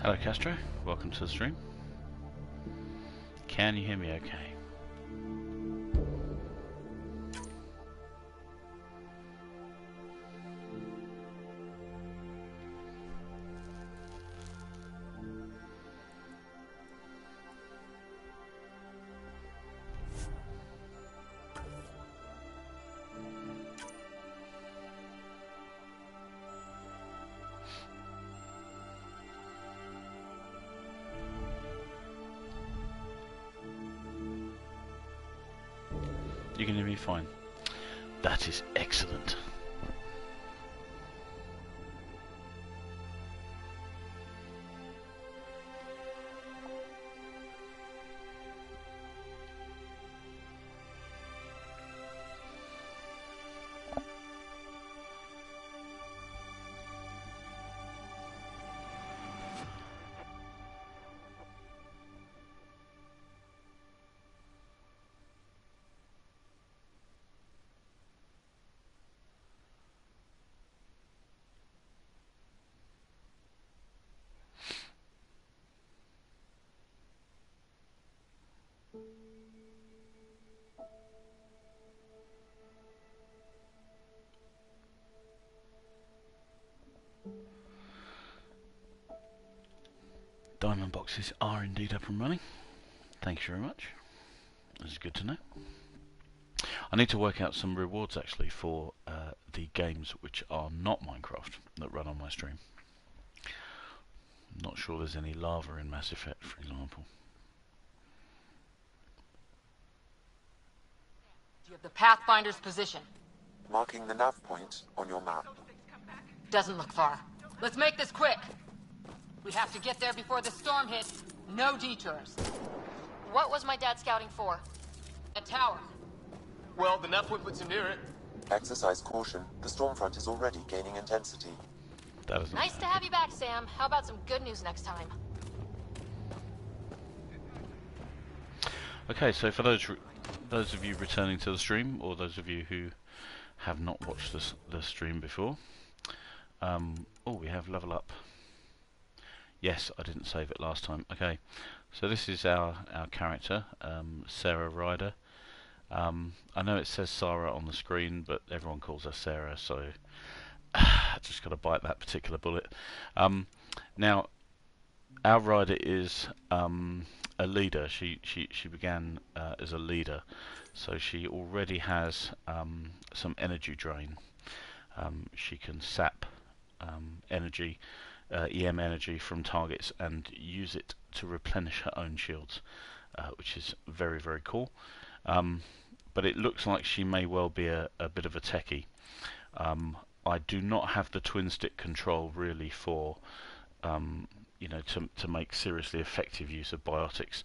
Hello Castro, welcome to the stream. Can you hear me okay? You can hear me fine. That is excellent. Diamond boxes are indeed up and running. Thank you very much. This is good to know. I need to work out some rewards actually for the games which are not Minecraft that run on my stream. I'm not sure there's any lava in Mass Effect, for example. You have the Pathfinder's position. Marking the nav point on your map. Doesn't look far. Let's make this quick. We have to get there before the storm hits. No detours. What was my dad scouting for? A tower. Well, the nav point puts him near it. Exercise caution. The storm front is already gaining intensity. That is Nice to have you back, Sam. How about some good news next time? Okay, so for those of you returning to the stream, or those of you who have not watched the stream before, oh, we have level up. Yes, I didn't save it last time. Okay, so this is our character, Sarah Ryder. I know it says Sarah on the screen, but everyone calls her Sarah, so I just got to bite that particular bullet. Now, our Ryder is a leader. She began as a leader, so she already has some energy drain. She can sap energy. EM energy from targets and use it to replenish her own shields, which is very, very cool. But it looks like she may well be a bit of a techie. I do not have the twin stick control really for you know, to make seriously effective use of biotics,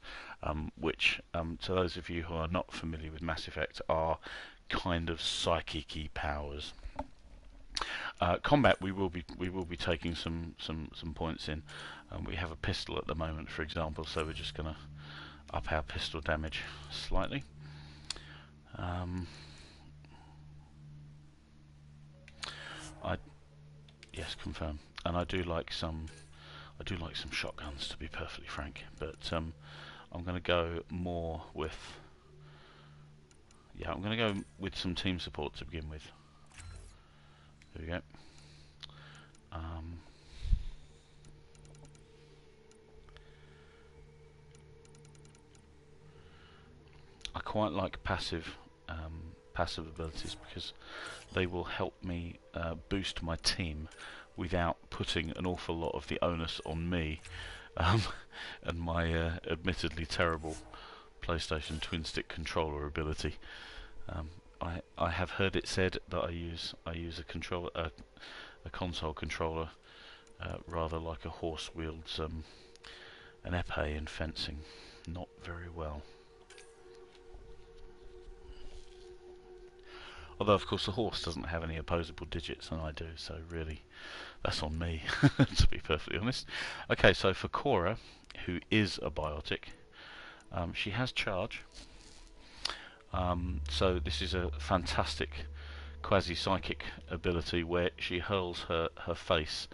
which to those of you who are not familiar with Mass Effect are kind of psychic-y powers. Combat, we will be taking some points in. We have a pistol at the moment, for example, so we're just going to up our pistol damage slightly. Yes, confirm. And I do like some shotguns, to be perfectly frank. But I'm going to go more with. Yeah, I'm going to go with some team support to begin with. There we go. I quite like passive abilities because they will help me boost my team without putting an awful lot of the onus on me and my admittedly terrible PlayStation twin stick controller ability. I have heard it said that I use a console controller rather like a horse wields an épée in fencing. Not very well. Although of course the horse doesn't have any opposable digits and I do, so really that's on me to be perfectly honest. Okay, so for Cora, who is a biotic, she has charge. So this is a fantastic quasi-psychic ability where she hurls her face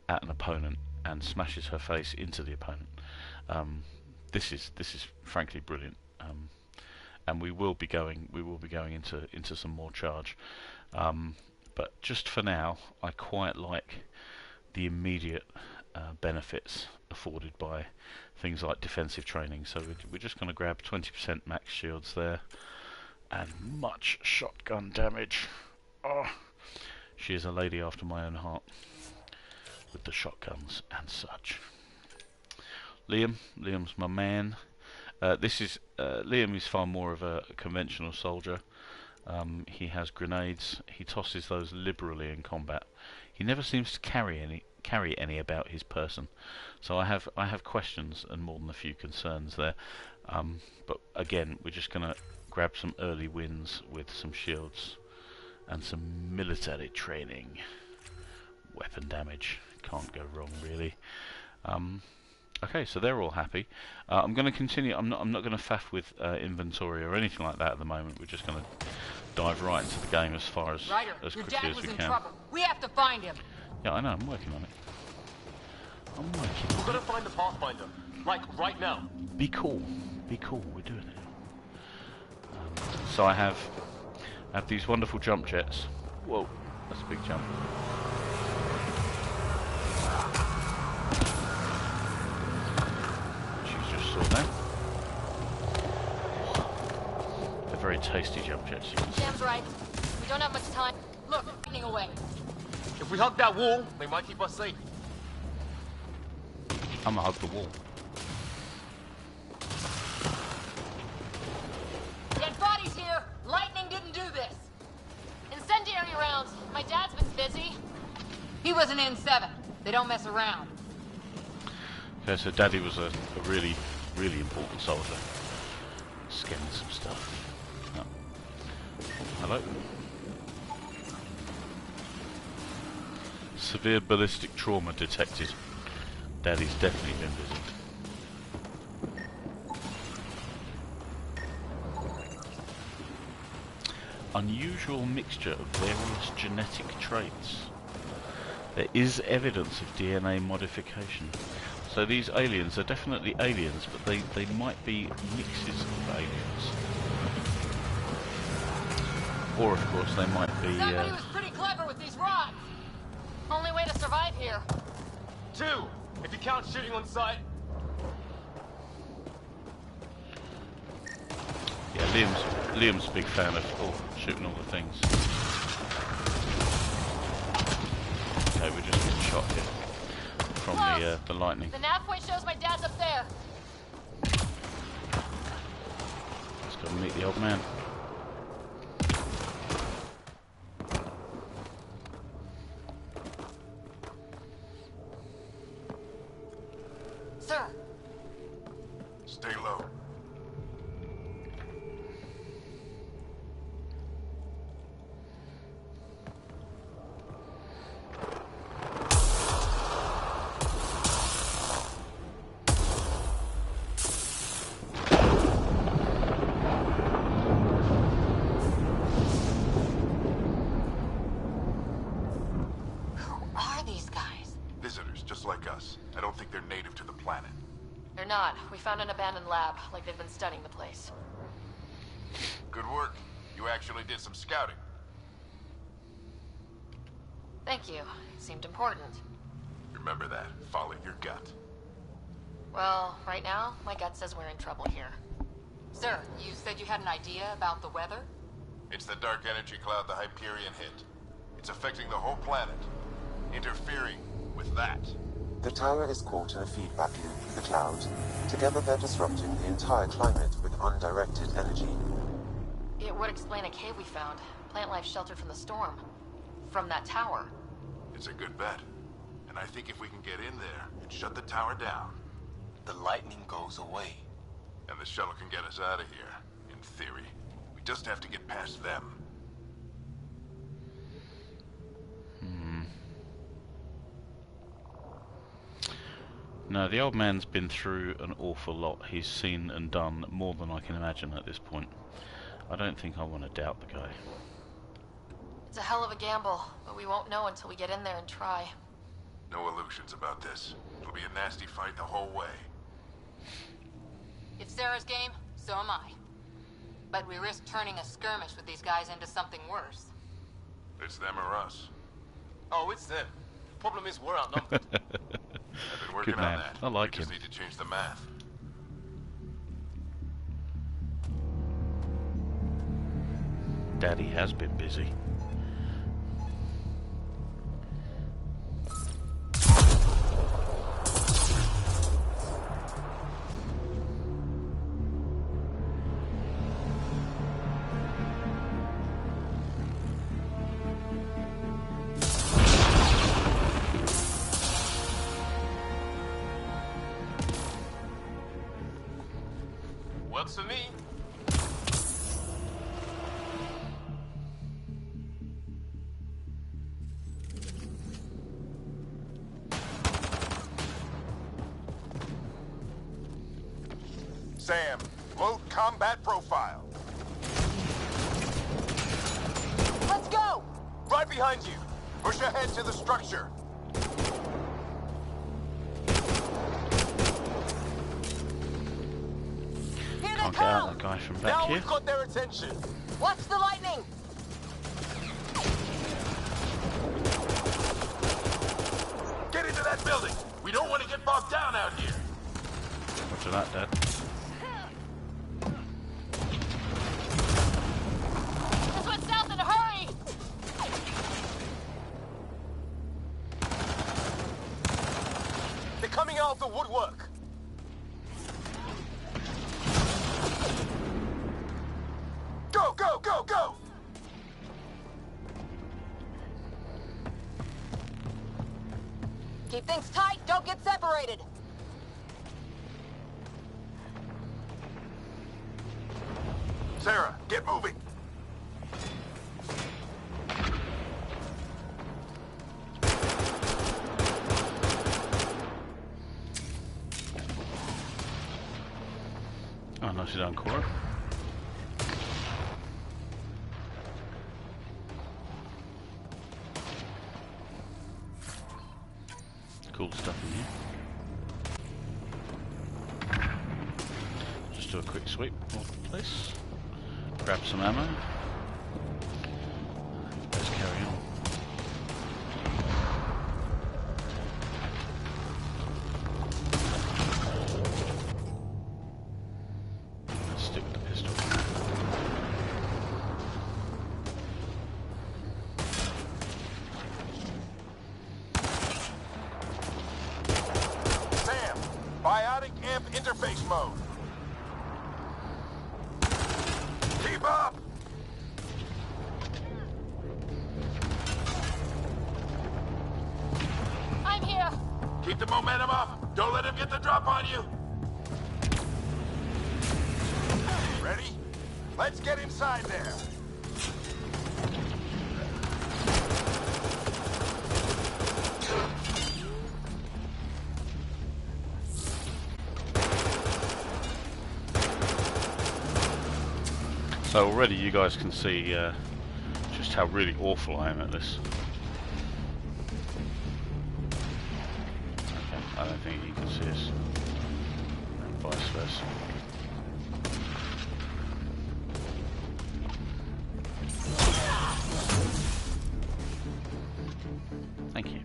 at an opponent and smashes her face into the opponent. This is frankly brilliant, and we will be going into some more charge. But just for now, I quite like the immediate benefits afforded by things like defensive training. So we're just going to grab 20% max shields there, and much shotgun damage. Oh, she is a lady after my own heart with the shotguns and such. Liam's my man. Liam is far more of a conventional soldier. He has grenades. He tosses those liberally in combat. He never seems to carry any about his person. So I have questions and more than a few concerns there. But again, we're just going to grab some early wins with some shields and some military training. Weapon damage can't go wrong, really. Okay, so they're all happy. I'm going to continue. I'm not going to faff with inventory or anything like that at the moment. We're just going to dive right into the game as far as Ryder, as your quickly dad as was we in can. trouble. We have to find him. Yeah, I know. I'm working on it. I'm working We're on gonna it. find the Pathfinder. Like, right now. Be cool. Be cool. We're doing it. So I have these wonderful jump jets. Whoa, that's a big jump. She's just saw that. They're very tasty jump jets. You can see. Sam's right. We don't have much time. Look, getting away. If we hug that wall, they might keep us safe. I'm gonna hug the wall. Dead bodies here. Lightning didn't do this. Incendiary rounds. My dad's been busy. He was an N7. They don't mess around. Okay, so Daddy was a really, really important soldier. Scanning some stuff. Oh. Hello. Severe ballistic trauma detected. Daddy's definitely been busy. Unusual mixture of various genetic traits. There is evidence of DNA modification. So these aliens are definitely aliens, but they might be mixes of aliens. Or of course they might be... Somebody was pretty clever with these rods. Only way to survive here. 2, if you count shooting on sight. Yeah, Liam's a big fan of shooting all the things. Okay, we're just getting shot here from the lightning. The nav point shows my dad's up there. Let's go meet the old man. Sir, Stay low. who are these guys? Visitors, just like us. I don't think they're native to the planet. They're not. We found an abandoned lab, like they've been studying the place. Good work. You actually did some scouting. Thank you. It seemed important. Remember that. Follow your gut. Well, right now, my gut says we're in trouble here. Sir, you said you had an idea about the weather? It's the dark energy cloud the Hyperion hit. It's affecting the whole planet. Interfering with that. The tower is caught in a feedback loop with the cloud. Together they're disrupting the entire climate with undirected energy. It would explain a cave we found. Plant life sheltered from the storm. From that tower. It's a good bet. And I think if we can get in there and shut the tower down, The lightning goes away. and the shuttle can get us out of here, in theory. We just have to get past them. No, the old man's been through an awful lot. He's seen and done more than I can imagine at this point. I don't think I want to doubt the guy. It's a hell of a gamble, but we won't know until we get in there and try. No illusions about this. It'll be a nasty fight the whole way. If Sarah's game, so am I. But we risk turning a skirmish with these guys into something worse. It's them or us. Oh, it's them. Problem is, we're outnumbered. I've been working Good on man. that. I like We just him. need to change the math. Daddy has been busy. Works for me. Sam, load combat profile. Let's go! Right behind you. Push ahead to the structure. Here they Can't get out come! that guy from back Now here. we've got their attention. Watch the lightning! Get into that building. We don't want to get bogged down out here. Roger that, Dad. This went south in a hurry! They're coming out of the woodwork. Go, go, go, go! Keep things tight, don't get separated! Sarah, get moving. Oh, nicely done, Cora. Cool stuff in here. Just do a quick sweep of the place. Grab some ammo. Let's carry on. Let's stick with the pistol. Sam, biotic amp interface mode. Keep up! I'm here! Keep the momentum up. Don't let him get the drop on you. Ready? Let's get inside there. So already you guys can see just how really awful I am at this. Okay, I don't think you can see us. And vice versa. Thank you.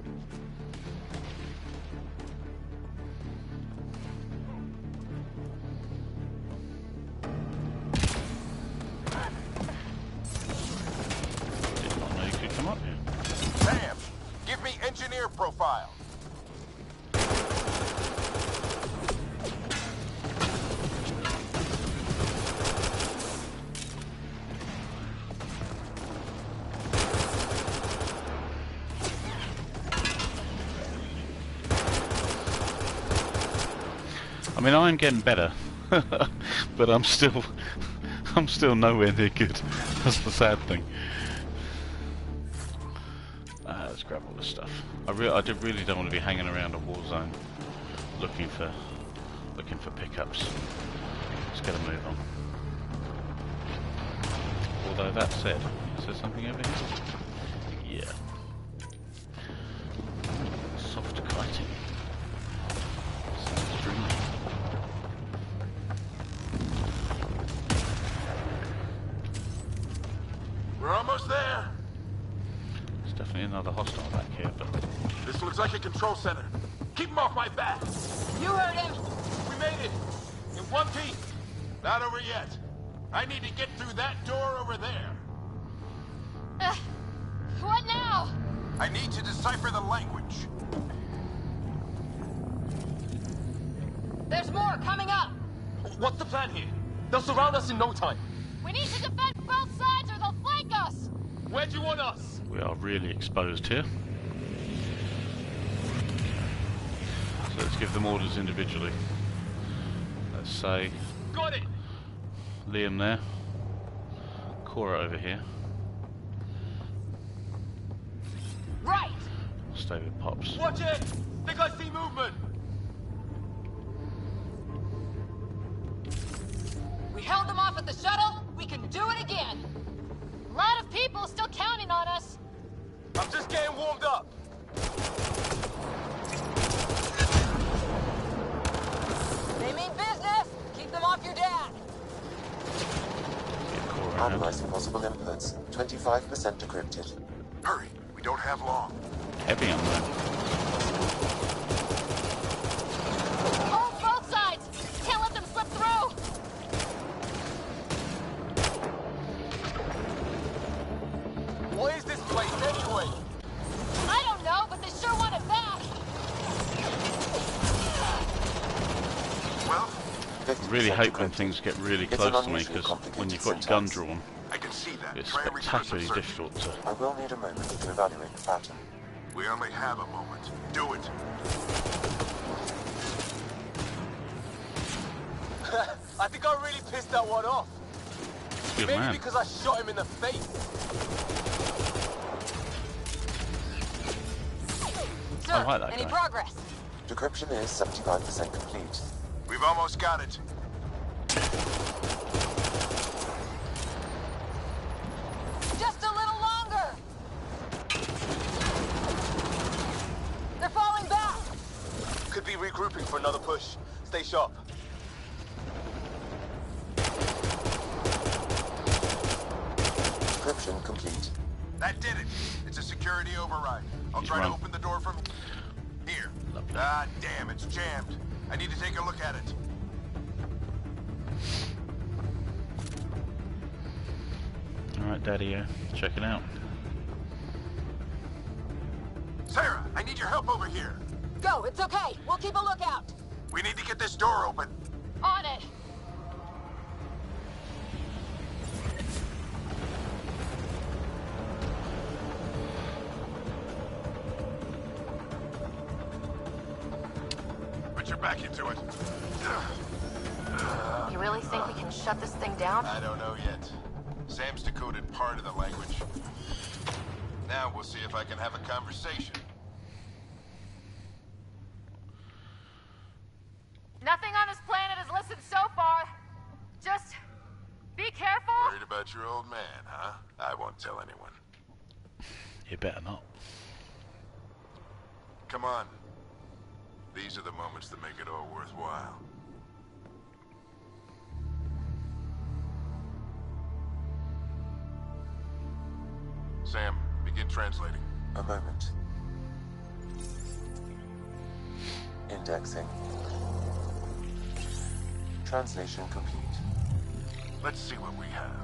Did not know you could come up here. Sam, give me engineer profile. I mean, I'm getting better, but I'm still nowhere near good. That's the sad thing. Let's grab all this stuff. I really don't want to be hanging around a war zone looking for pickups. Let's get a move on. Although that said, is there something over here? Yeah. Soft We're almost there. There's definitely another hostile back here, but This looks like a control center. Keep him off my back. You heard him. We made it. In one piece. Not over yet. I need to get through that door over there. What now? I need to decipher the language. There's more coming up. What's the plan here? They'll surround us in no time. We need to defend both sides or they'll flank us! Where do you want us? we are really exposed here. So let's give them orders individually. Let's say Got it. Liam there, Cora over here. Right. Stay with Pops. Watch it. Think I see movement. We held them off at the shuttle. We can do it again. A lot of people still counting on us. I'm just getting warmed up. They mean business. Keep them off your dad. Get Cora around. Analyzing possible inputs. 25% decrypted. Hurry, we don't have long. Heavy on there. Hold both sides! Can't let them slip through! What is this place anyway? I don't know, but they sure want it back! Well, Really 50% hate when decrypted. things get really It's close an to me, unusually because when you've complicated got your gun syntax. drawn, I can see that. it's Try and retrace spectacularly the search. difficult to... I will need a moment to evaluate the pattern. We only have a moment. Do it. I think I really pissed that one off. Good Maybe man. because I shot him in the face. Sir, I like that any guy. progress? Decryption is 75% complete. We've almost got it. Just a little longer. They're falling back. Could be regrouping for another push. Stay sharp. Decryption complete. That did it. It's a security override. I'll He's try run. to open the door from here. Lovely. Ah, damn, it's jammed. I need to take a look at it. Alright, Daddy, check it out. Sarah, I need your help over here. Go, it's okay. We'll keep a lookout. We need to get this door open. On it! Put your back into it. You really think we can shut this thing down? I don't know yet. Sam's decoded part of the language. Now we'll see if I can have a conversation. Nothing on this planet has listened so far. Just be careful. Worried about your old man, huh? I won't tell anyone. You better not. Come on. These are the moments that make it all worthwhile. Sam, begin translating. A moment. Indexing. Translation complete. Let's see what we have.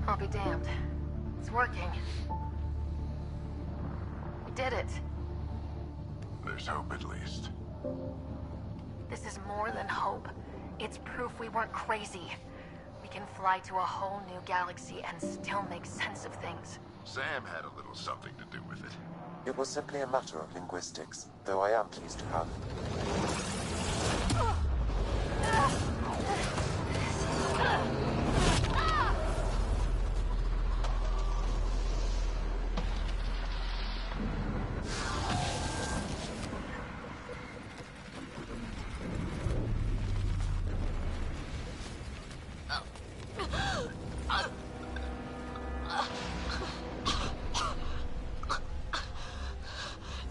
I'll be damned. It's working. We did it. There's hope at least. This is more than hope. It's proof we weren't crazy. We can fly to a whole new galaxy and still make sense of things. Sam had a little something to do with it. It was simply a matter of linguistics, though I am pleased to have.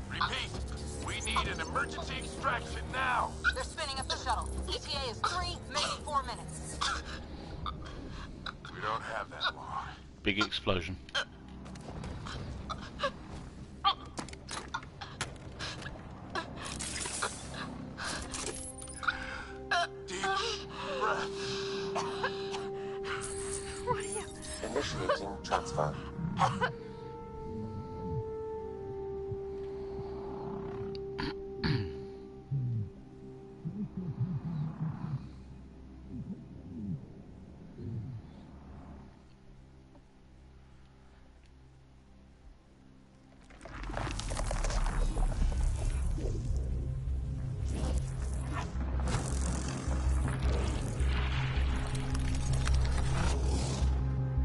Repeat, we need an emergency extraction now. They're spinning up the shuttle. ETA is 3, maybe 4 minutes. We don't have that long. Big explosion. Deep breath. Initiating transfer.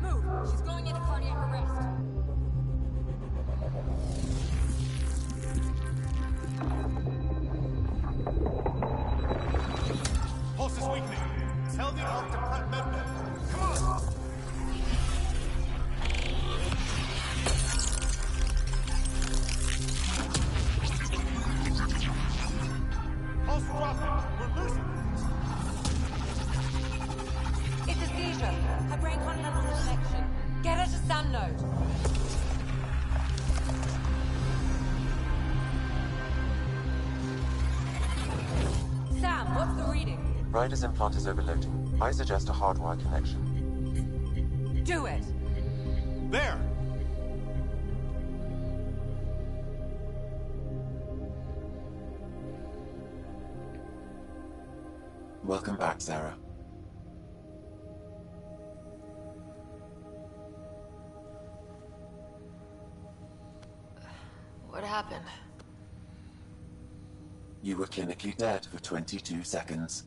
Move. She's going into cardiac arrest. Pulse is weakening. Tell the ARC to prep med. Come on! Pulse dropping. We're losing it. It's a seizure. Her brain can't handle the connection. Get her to Sam node. Sam, what's the reading? Ryder's implant is overloading. I suggest a hardwire connection. Do it. There! Welcome back, Sarah. What happened? You were clinically dead for 22 seconds.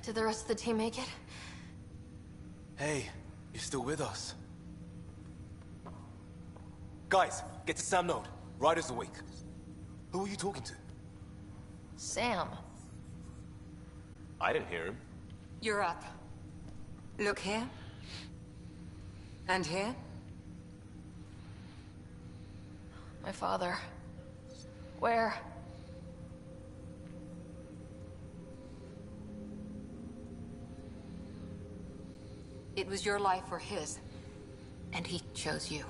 Did the rest of the team make it? Hey, you're still with us. Guys, get to Sam node. Ryder's awake. Who are you talking to? Sam. I didn't hear him. You're up. Look here. And here. My father. Where? It was your life or his. And he chose you.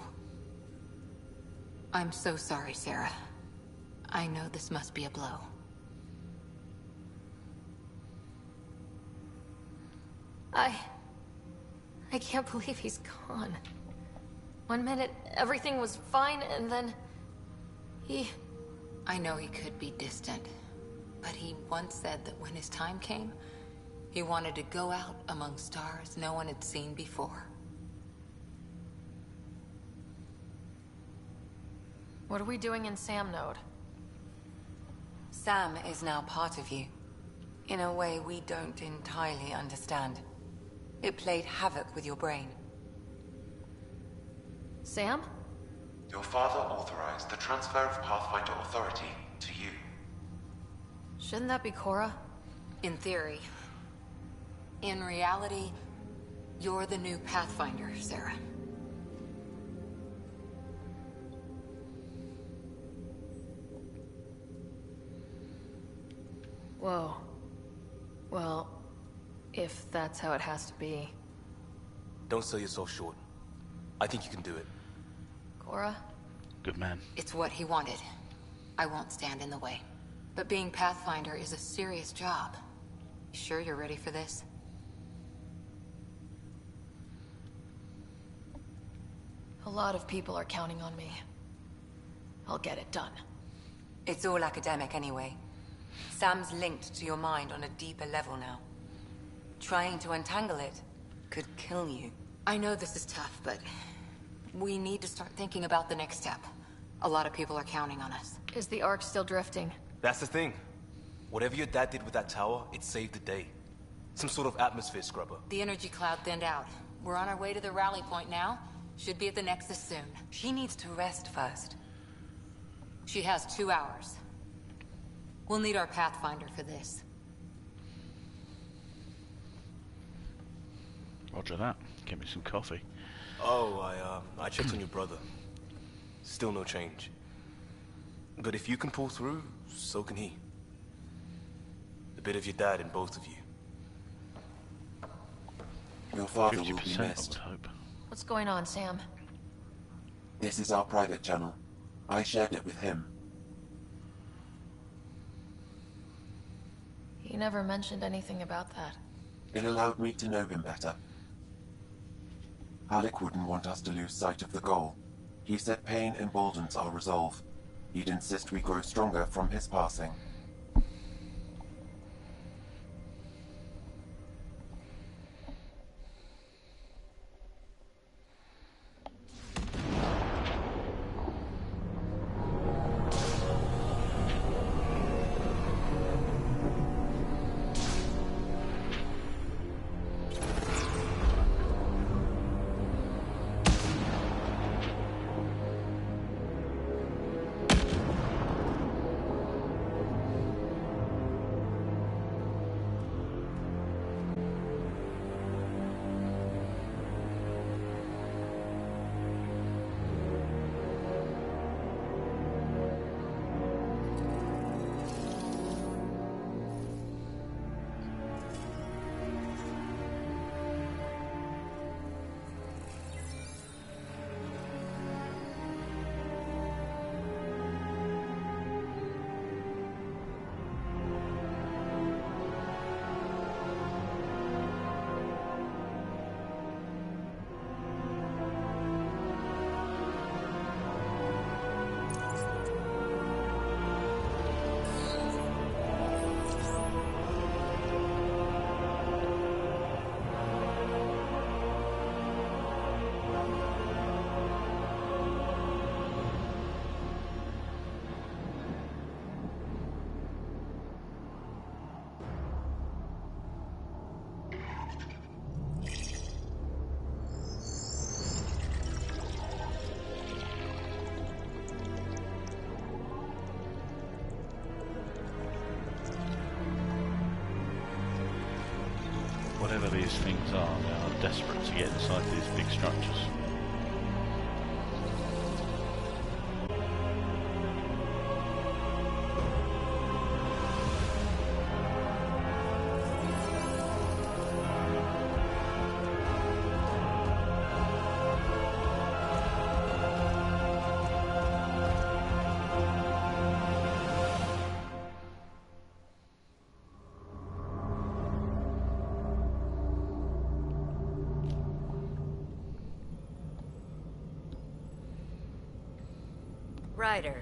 I'm so sorry, Sarah. I know this must be a blow. I can't believe he's gone. 1 minute, everything was fine, and then... I know he could be distant, but he once said that when his time came, he wanted to go out among stars no one had seen before. What are we doing in Sam node? Sam is now part of you, in a way we don't entirely understand. It played havoc with your brain. Sam? Your father authorized the transfer of Pathfinder authority to you. Shouldn't that be Cora? In theory. In reality, you're the new Pathfinder, Sarah. Whoa. Well, if that's how it has to be. Don't sell yourself short. I think you can do it. Cora? Good man. It's what he wanted. I won't stand in the way. But being Pathfinder is a serious job. You sure you're ready for this? A lot of people are counting on me. I'll get it done. It's all academic anyway. Sam's linked to your mind on a deeper level now. Trying to untangle it could kill you. I know this is tough, but we need to start thinking about the next step. A lot of people are counting on us. Is the Ark still drifting? That's the thing. Whatever your dad did with that tower, it saved the day. Some sort of atmosphere scrubber. The energy cloud thinned out. We're on our way to the rally point now. Should be at the Nexus soon. She needs to rest first. She has 2 hours. We'll need our Pathfinder for this. Roger that. Get me some coffee. Oh, I checked on your brother. Still no change. But if you can pull through, so can he. A bit of your dad in both of you. Your father will be 50%, I would missed. hope. What's going on, Sam? This is our private channel. I shared it with him. He never mentioned anything about that. It allowed me to know him better. Alec wouldn't want us to lose sight of the goal. He said pain emboldens our resolve. He'd insist we grow stronger from his passing. Whatever these things are, they are desperate to get inside these big structures. Ryder,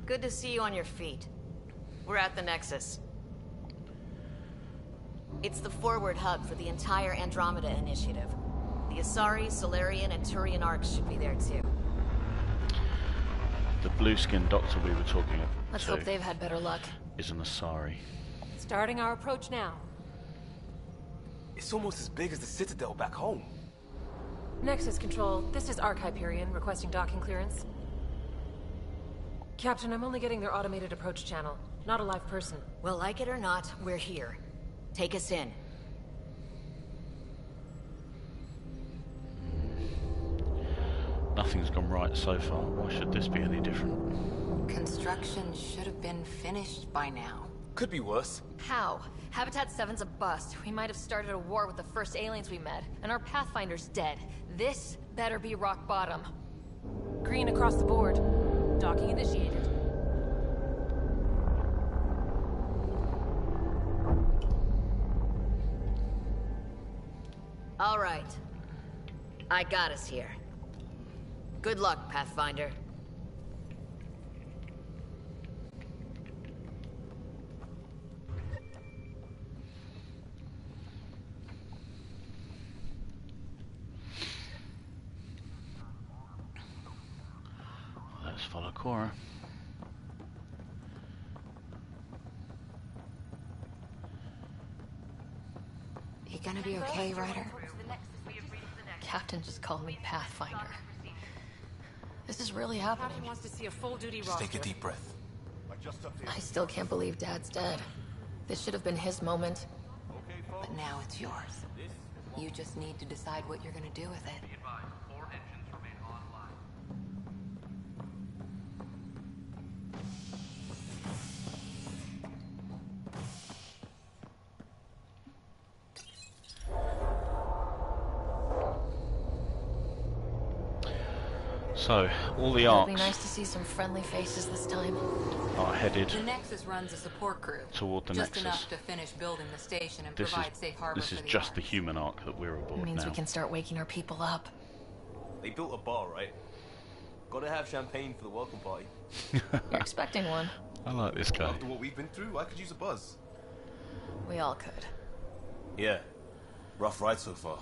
good to see you on your feet. We're at the Nexus. It's the forward hub for the entire Andromeda initiative. The Asari, Solarian, and Turian arcs should be there too. The blue-skinned doctor we were talking about Let's hope they've had better luck. is an Asari. Starting our approach now. It's almost as big as the Citadel back home. Nexus Control, this is Arc Hyperion requesting docking clearance. Captain, I'm only getting their automated approach channel, not a live person. Well, like it or not, we're here. Take us in. Nothing's gone right so far. Why should this be any different? Construction should have been finished by now. Could be worse. How? Habitat 7's a bust. We might have started a war with the first aliens we met, and our Pathfinder's dead. This better be rock bottom. Green across the board. Docking initiated. All right. I got us here. Good luck, Pathfinder. Let's follow Cora. You gonna be okay, Ryder? Captain just called me Pathfinder. This is really happening. Captain wants to see a full-duty Just roster. take a deep breath. I still can't believe Dad's dead. This should have been his moment. But now it's yours. You just need to decide what you're gonna do with it. So, all the It'll be arcs nice to see some friendly faces this time. are headed The Nexus runs a support crew. toward the just Nexus. enough to finish building the station and This provide safe harbor this for is the just the arms. human arc that we're It aboard means now. we can start waking our people up. They built a bar, right? Gotta have champagne for the welcome party. You're expecting one. I like this guy. After what we've been through, I could use a buzz. We all could. Yeah. Rough ride so far.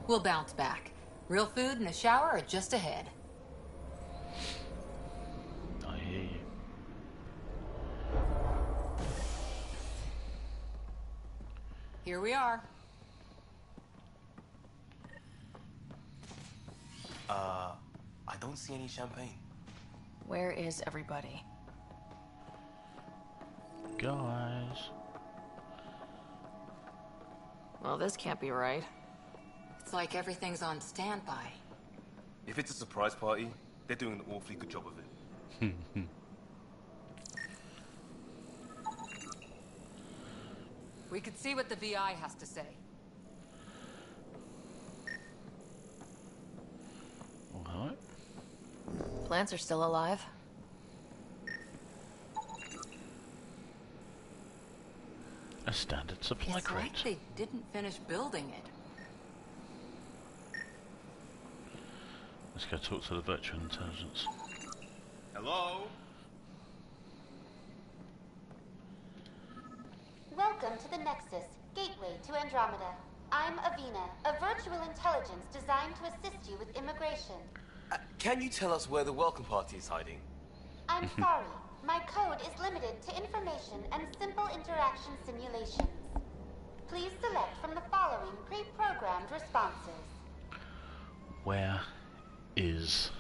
We'll bounce back. Real food and a shower are just ahead. I hear you. Here we are. I don't see any champagne. Where is everybody? Guys. Well, this can't be right. It's like everything's on standby. If it's a surprise party, they're doing an awfully good job of it. We could see what the VI has to say. Alright. Plants are still alive. A standard supply It's crate. like they didn't finish building it. Let's go talk to the virtual intelligence. Hello? Welcome to the Nexus, gateway to Andromeda. I'm Avina, a virtual intelligence designed to assist you with immigration. Can you tell us where the welcome party is hiding? I'm sorry, my code is limited to information and simple interaction simulations. Please select from the following pre-programmed responses. Where is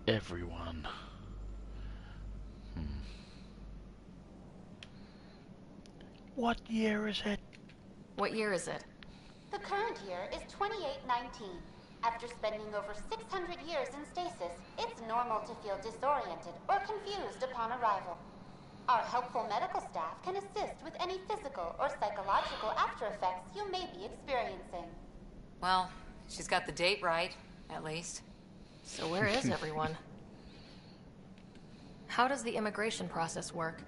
everyone? What year is it? What year is it? The current year is 2819. After spending over 600 years in stasis, it's normal to feel disoriented or confused upon arrival. Our helpful medical staff can assist with any physical or psychological after effects you may be experiencing. Well, she's got the date right, at least. So where is everyone? How does the immigration process work?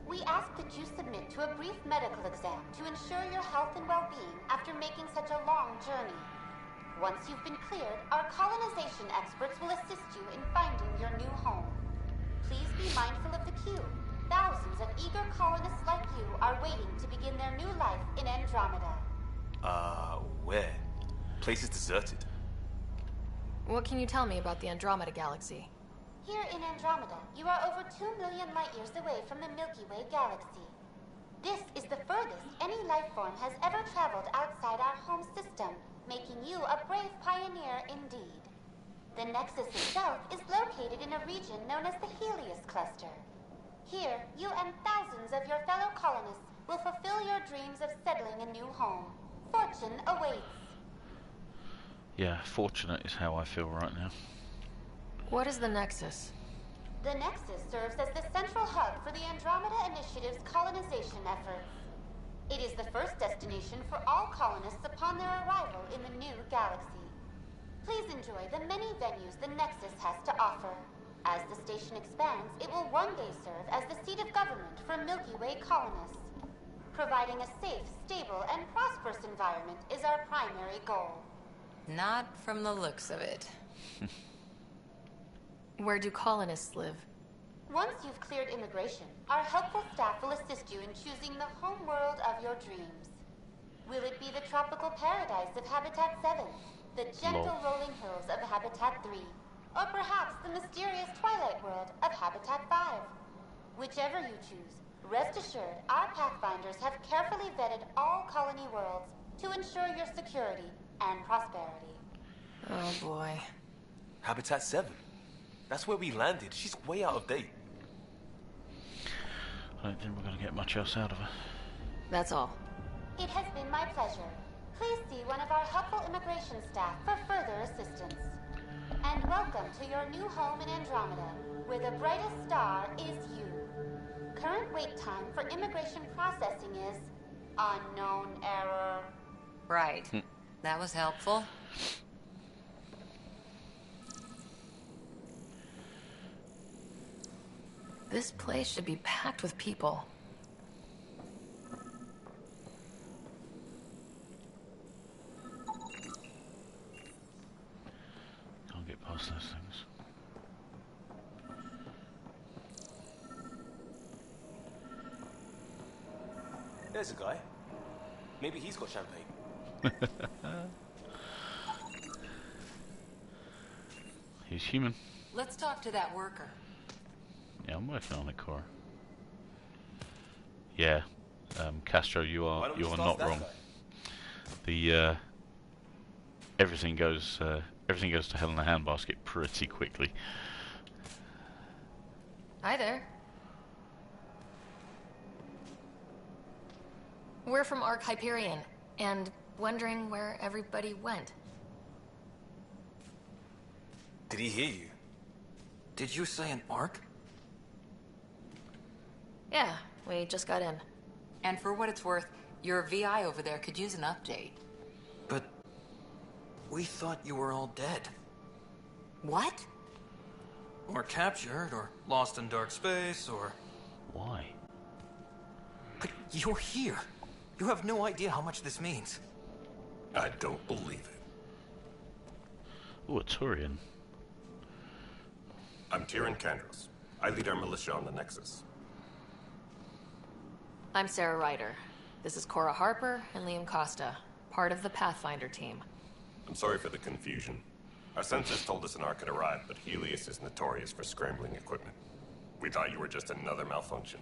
We ask that you submit to a brief medical exam to ensure your health and well-being after making such a long journey. Once you've been cleared, our colonization experts will assist you in finding your new home. Please be mindful of the queue. Thousands of eager colonists like you are waiting to begin their new life in Andromeda. Where? Place is deserted. What can you tell me about the Andromeda galaxy? Here in Andromeda, you are over 2 million light-years away from the Milky Way galaxy. This is the furthest any life form has ever traveled outside our home system, making you a brave pioneer indeed. The Nexus itself is located in a region known as the Helios Cluster. Here, you and thousands of your fellow colonists will fulfill your dreams of settling a new home. Fortune awaits. Yeah, fortunate is how I feel right now. What is the Nexus? The Nexus serves as the central hub for the Andromeda Initiative's colonization efforts. It is the first destination for all colonists upon their arrival in the new galaxy. Please enjoy the many venues the Nexus has to offer. As the station expands, it will one day serve as the seat of government for Milky Way colonists. Providing a safe, stable, and prosperous environment is our primary goal. Not from the looks of it. Where do colonists live? Once you've cleared immigration, our helpful staff will assist you in choosing the home world of your dreams. Will it be the tropical paradise of Habitat 7? The gentle rolling hills of Habitat 3? or perhaps the mysterious twilight world of Habitat 5. Whichever you choose, rest assured our Pathfinders have carefully vetted all colony worlds to ensure your security and prosperity. Oh boy. Habitat 7. That's where we landed. She's way out of date. I don't think we're going to get much else out of her. That's all. It has been my pleasure. Please see one of our helpful immigration staff for further assistance. And welcome to your new home in Andromeda, where the brightest star is you. Current wait time for immigration processing is unknown error. Right. That was helpful. This place should be packed with people. Can't get past those things. There's a guy. Maybe he's got champagne. He's human. Let's talk to that worker. Yeah, I'm working on it, Cora. Yeah, Castro, you are not wrong. The everything goes to hell in a handbasket pretty quickly. Hi there. We're from Ark Hyperion, and wondering where everybody went. Did he hear you? Did you say an arc? Yeah, we just got in. And for what it's worth, your VI over there could use an update. But we thought you were all dead. What? Or captured, or lost in dark space, or... Why? But you're here. You have no idea how much this means. I don't believe it. Ooh, a Turian. I'm Tyrion Kandros. I lead our militia on the Nexus. I'm Sarah Ryder. This is Cora Harper and Liam Costa, part of the Pathfinder team. I'm sorry for the confusion. Our sensors told us an Ark had arrived, but Helios is notorious for scrambling equipment. We thought you were just another malfunction.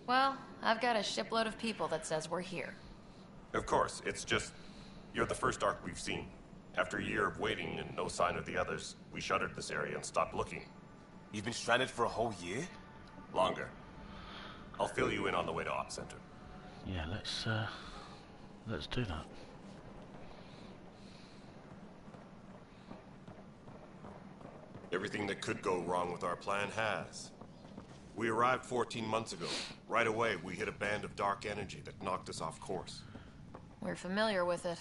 Well, I've got a shipload of people that says we're here. Of course, it's just... you're the first Ark we've seen. After a year of waiting and no sign of the others, we shuttered this area and stopped looking. You've been stranded for a whole year? Longer. I'll fill you in on the way to Op Center. Yeah, let's do that. Everything that could go wrong with our plan has. We arrived 14 months ago. Right away, we hit a band of dark energy that knocked us off course. We're familiar with it.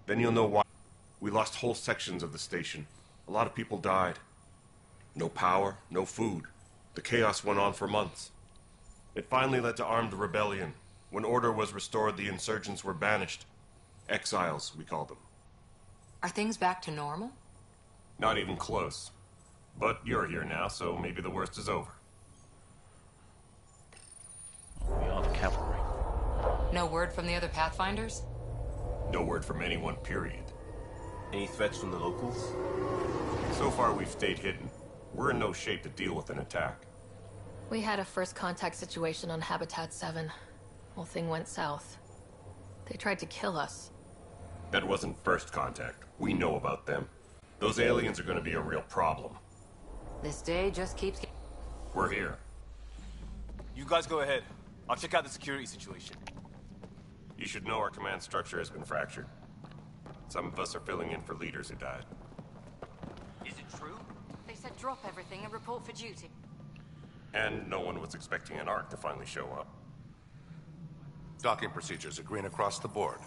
Then you'll know why. We lost whole sections of the station. A lot of people died. No power, no food. The chaos went on for months. It finally led to armed rebellion. When order was restored, the insurgents were banished. Exiles, we call them. Are things back to normal? Not even close. But you're here now, so maybe the worst is over. We are the cavalry. No word from the other Pathfinders? No word from anyone, period. Any threats from the locals? So far, we've stayed hidden. We're in no shape to deal with an attack. We had a first contact situation on Habitat 7. Whole thing went south. They tried to kill us. That wasn't first contact. We know about them. Those aliens are going to be a real problem. This day just keeps... We're here. You guys go ahead. I'll check out the security situation. You should know our command structure has been fractured. Some of us are filling in for leaders who died. Is it true? They said drop everything and report for duty. And no one was expecting an Ark to finally show up. Docking procedures are green across the board.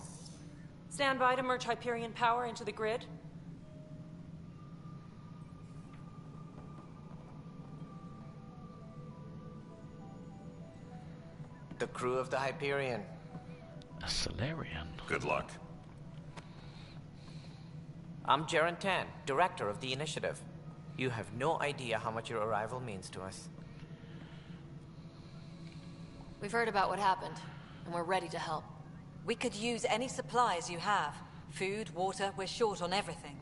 Stand by to merge Hyperion power into the grid. The crew of the Hyperion. A Solarian. Good luck. I'm Jaren Tan, director of the initiative. You have no idea how much your arrival means to us. We've heard about what happened, and we're ready to help. We could use any supplies you have. Food, water, we're short on everything.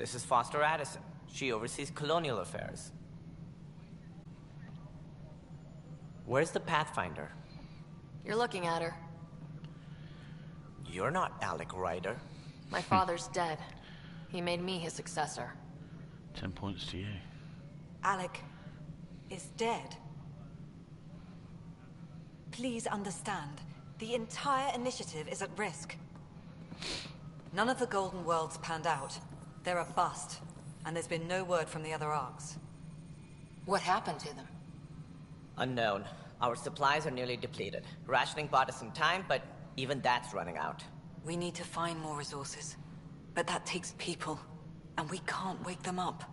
This is Foster Addison. She oversees colonial affairs. Where's the Pathfinder? You're looking at her. You're not Alec Ryder. My father's dead. He made me his successor. 10 points to you. Alec is dead. Please understand, the entire initiative is at risk. None of the Golden Worlds panned out. They're a bust, and there's been no word from the other arcs. What happened to them? Unknown. Our supplies are nearly depleted. Rationing bought us some time, but even that's running out. We need to find more resources. But that takes people, and we can't wake them up.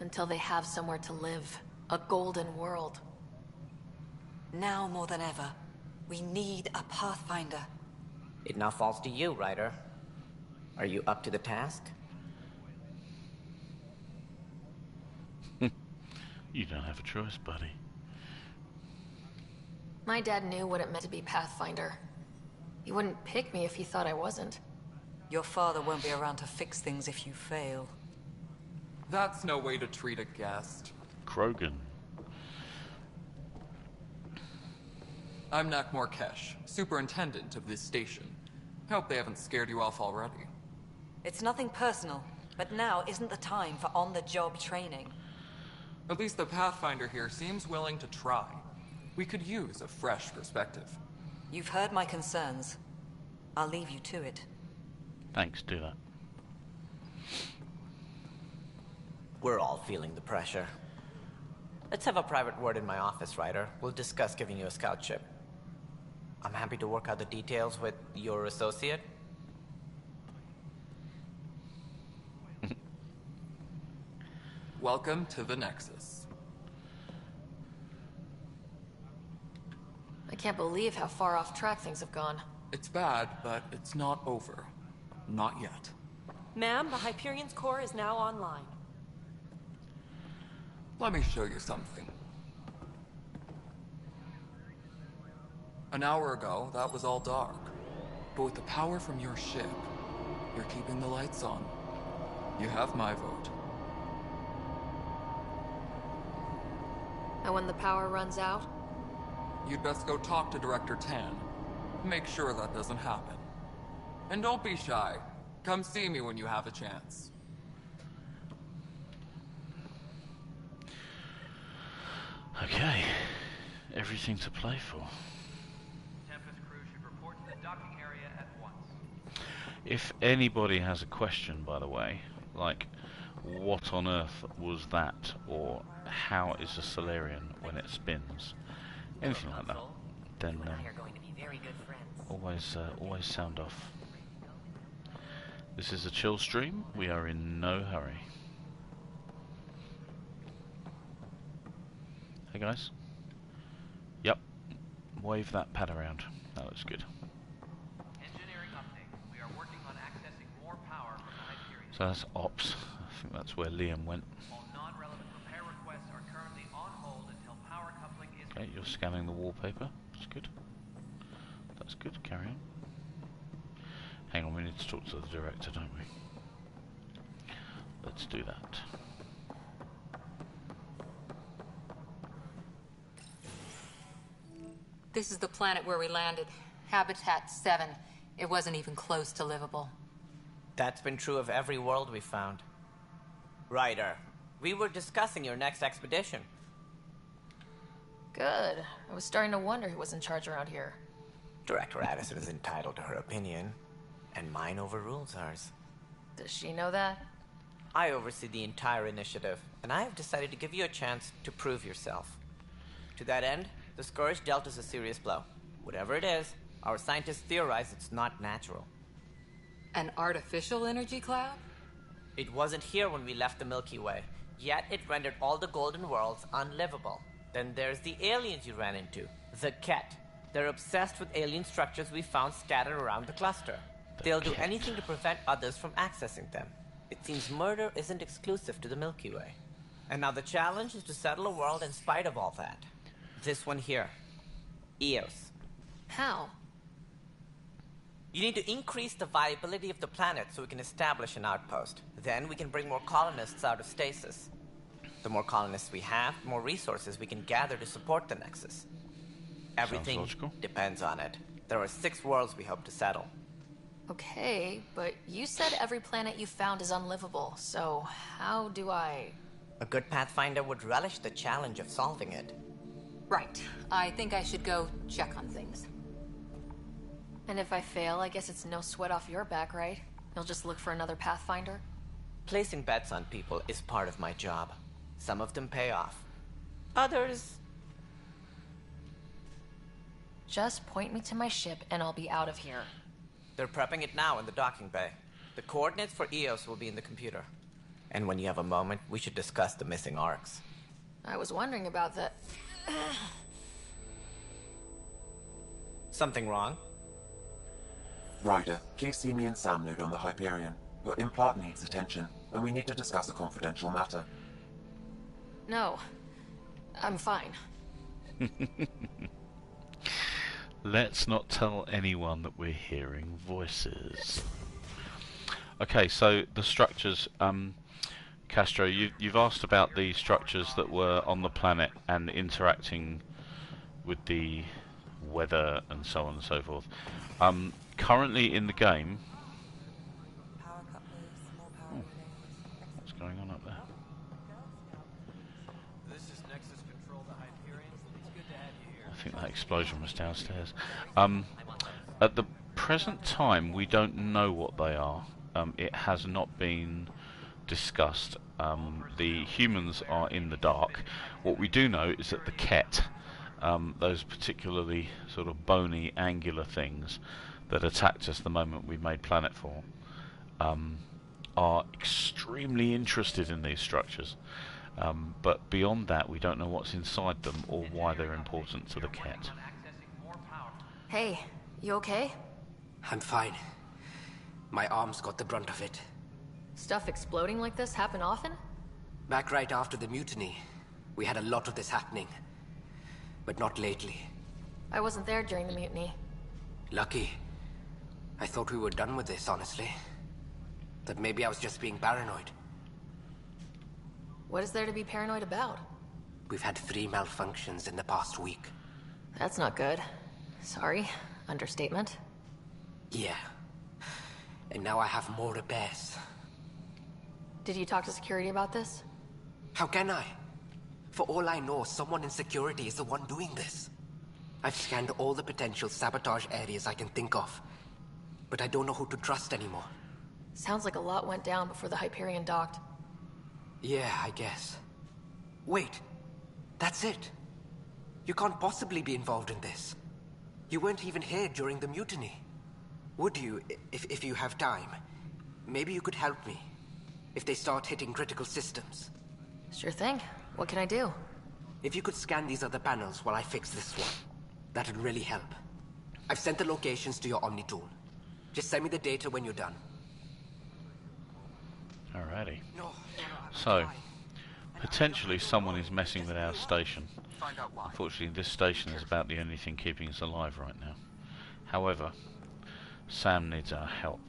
Until they have somewhere to live. A golden world. Now more than ever, we need a Pathfinder. It now falls to you, Ryder. Are you up to the task? You don't have a choice, buddy. My dad knew what it meant to be Pathfinder. He wouldn't pick me if he thought I wasn't. Your father won't be around to fix things if you fail. That's no way to treat a guest. Krogan. I'm Nak Morkesh, superintendent of this station. Hope they haven't scared you off already. It's nothing personal, but now isn't the time for on-the-job training. At least the Pathfinder here seems willing to try. We could use a fresh perspective. You've heard my concerns. I'll leave you to it. Thanks, do that. We're all feeling the pressure. Let's have a private word in my office, Ryder. We'll discuss giving you a scout ship. I'm happy to work out the details with your associate. Welcome to the Nexus. I can't believe how far off track things have gone. It's bad, but it's not over. Not yet. Ma'am, the Hyperion's core is now online. Let me show you something. An hour ago, that was all dark. But with the power from your ship, you're keeping the lights on. You have my vote. And when the power runs out? You'd best go talk to Director Tan. Make sure that doesn't happen. And don't be shy. Come see me when you have a chance. Okay. Everything to play for. Tempest crew should report to the docking area at once. If anybody has a question, by the way, like, what on earth was that, or how is a Solarian when it spins, anything like that, then always sound off. This is a chill stream. We are in no hurry. Hey guys. Yep. Wave that pad around. That looks good. Engineering update. We are working on accessing more power from the Hyperion. So that's ops. I think that's where Liam went. All non-relevant repair requests are currently on hold until power coupling is... Okay, you're scanning the wallpaper. That's good. That's good. Carry on. Hang on, we need to talk to the director, don't we? Let's do that. This is the planet where we landed. Habitat 7. It wasn't even close to livable. That's been true of every world we found. Ryder, we were discussing your next expedition. Good. I was starting to wonder who was in charge around here. Director Addison is entitled to her opinion, and mine overrules ours. Does she know that? I oversee the entire initiative, and I have decided to give you a chance to prove yourself. To that end, the Scourge dealt us a serious blow. Whatever it is, our scientists theorize it's not natural. An artificial energy cloud? It wasn't here when we left the Milky Way, yet it rendered all the Golden Worlds unlivable. Then there's the aliens you ran into, the Ket. They're obsessed with alien structures we found scattered around the cluster. They'll do anything to prevent others from accessing them. It seems murder isn't exclusive to the Milky Way. And now the challenge is to settle a world in spite of all that. This one here. Eos. How? You need to increase the viability of the planet so we can establish an outpost. Then we can bring more colonists out of stasis. The more colonists we have, the more resources we can gather to support the Nexus. Everything depends on it. There are 6 worlds we hope to settle. Okay, but you said every planet you found is unlivable, so how do I... A good Pathfinder would relish the challenge of solving it. Right. I think I should go check on things. And if I fail, I guess it's no sweat off your back, right? You'll just look for another Pathfinder? Placing bets on people is part of my job. Some of them pay off. Others... Just point me to my ship and I'll be out of here. They're prepping it now in the docking bay. The coordinates for EOS will be in the computer. And when you have a moment, we should discuss the missing arcs. I was wondering about that. Something wrong? Ryder, please see me and Sam load on the Hyperion. Your implant needs attention, and we need to discuss a confidential matter. No. I'm fine. Let's not tell anyone that we're hearing voices. Okay, so the structures, Castro, you've asked about the structures that were on the planet and interacting with the weather and so on and so forth. Currently in the game... what's going on up there? This is Nexus Control to Hyperion. It's good to have you here. I think that explosion was downstairs. At the present time, we don't know what they are. It has not been discussed. The humans are in the dark. What we do know is that the Ket, those particularly sort of bony, angular things that attacked us the moment we made planetfall, are extremely interested in these structures. But beyond that, we don't know what's inside them or why they're important to the Ket. Hey, you okay? I'm fine. My arms got the brunt of it. Stuff exploding like this happen often? Back right after the mutiny, we had a lot of this happening. But not lately. I wasn't there during the mutiny. Lucky. I thought we were done with this, honestly. That maybe I was just being paranoid. What is there to be paranoid about? We've had 3 malfunctions in the past week. That's not good. Sorry. Understatement. Yeah. And now I have more repairs. Did you talk to security about this? How can I? For all I know, someone in security is the one doing this. I've scanned all the potential sabotage areas I can think of. But I don't know who to trust anymore. Sounds like a lot went down before the Hyperion docked. Yeah, I guess. Wait. That's it. You can't possibly be involved in this. You weren't even here during the mutiny. Would you, if you have time? Maybe you could help me. If they start hitting critical systems. Sure thing. What can I do? If you could scan these other panels while I fix this one, that'd really help. I've sent the locations to your Omni tool. Just send me the data when you're done. Alrighty. So, potentially someone is messing with our station. Unfortunately, this station is about the only thing keeping us alive right now. However, Sam needs our help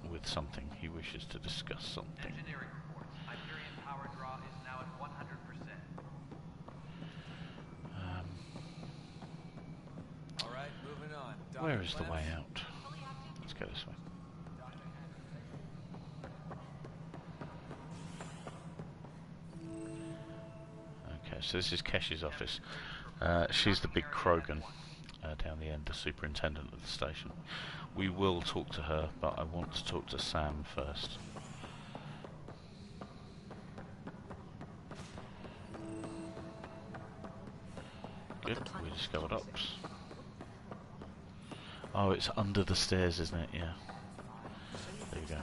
with something. He wishes to discuss something. Engineering report. Hyperion power draw is now at 100%. All right, moving on. Where is the way out? Let's go this way. Okay, so this is Kesh's office. She's the big Krogan down the end, the superintendent of the station. We will talk to her, but I want to talk to Sam first. Good, we discovered ops. Oh, it's under the stairs, isn't it? Yeah. There you go.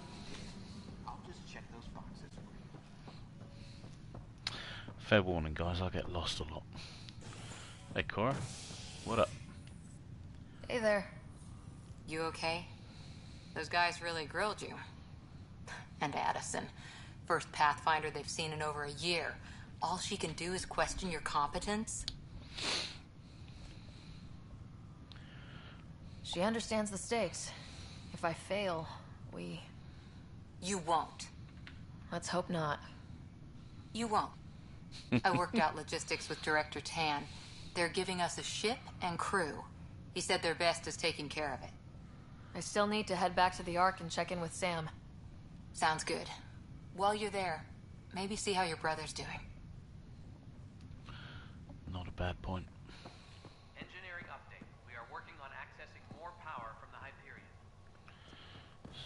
Fair warning, guys, I get lost a lot. Hey, Cora. What up? Hey there. You okay? Those guys really grilled you. And Addison. First Pathfinder they've seen in over a year. All she can do is question your competence? She understands the stakes. If I fail, we... You won't. Let's hope not. You won't. I worked out logistics with Director Tan. They're giving us a ship and crew. He said their best is taking care of it. I still need to head back to the Ark and check in with Sam. Sounds good. While you're there, maybe see how your brother's doing. Not a bad point. Engineering update. We are working on accessing more power from the Hyperion.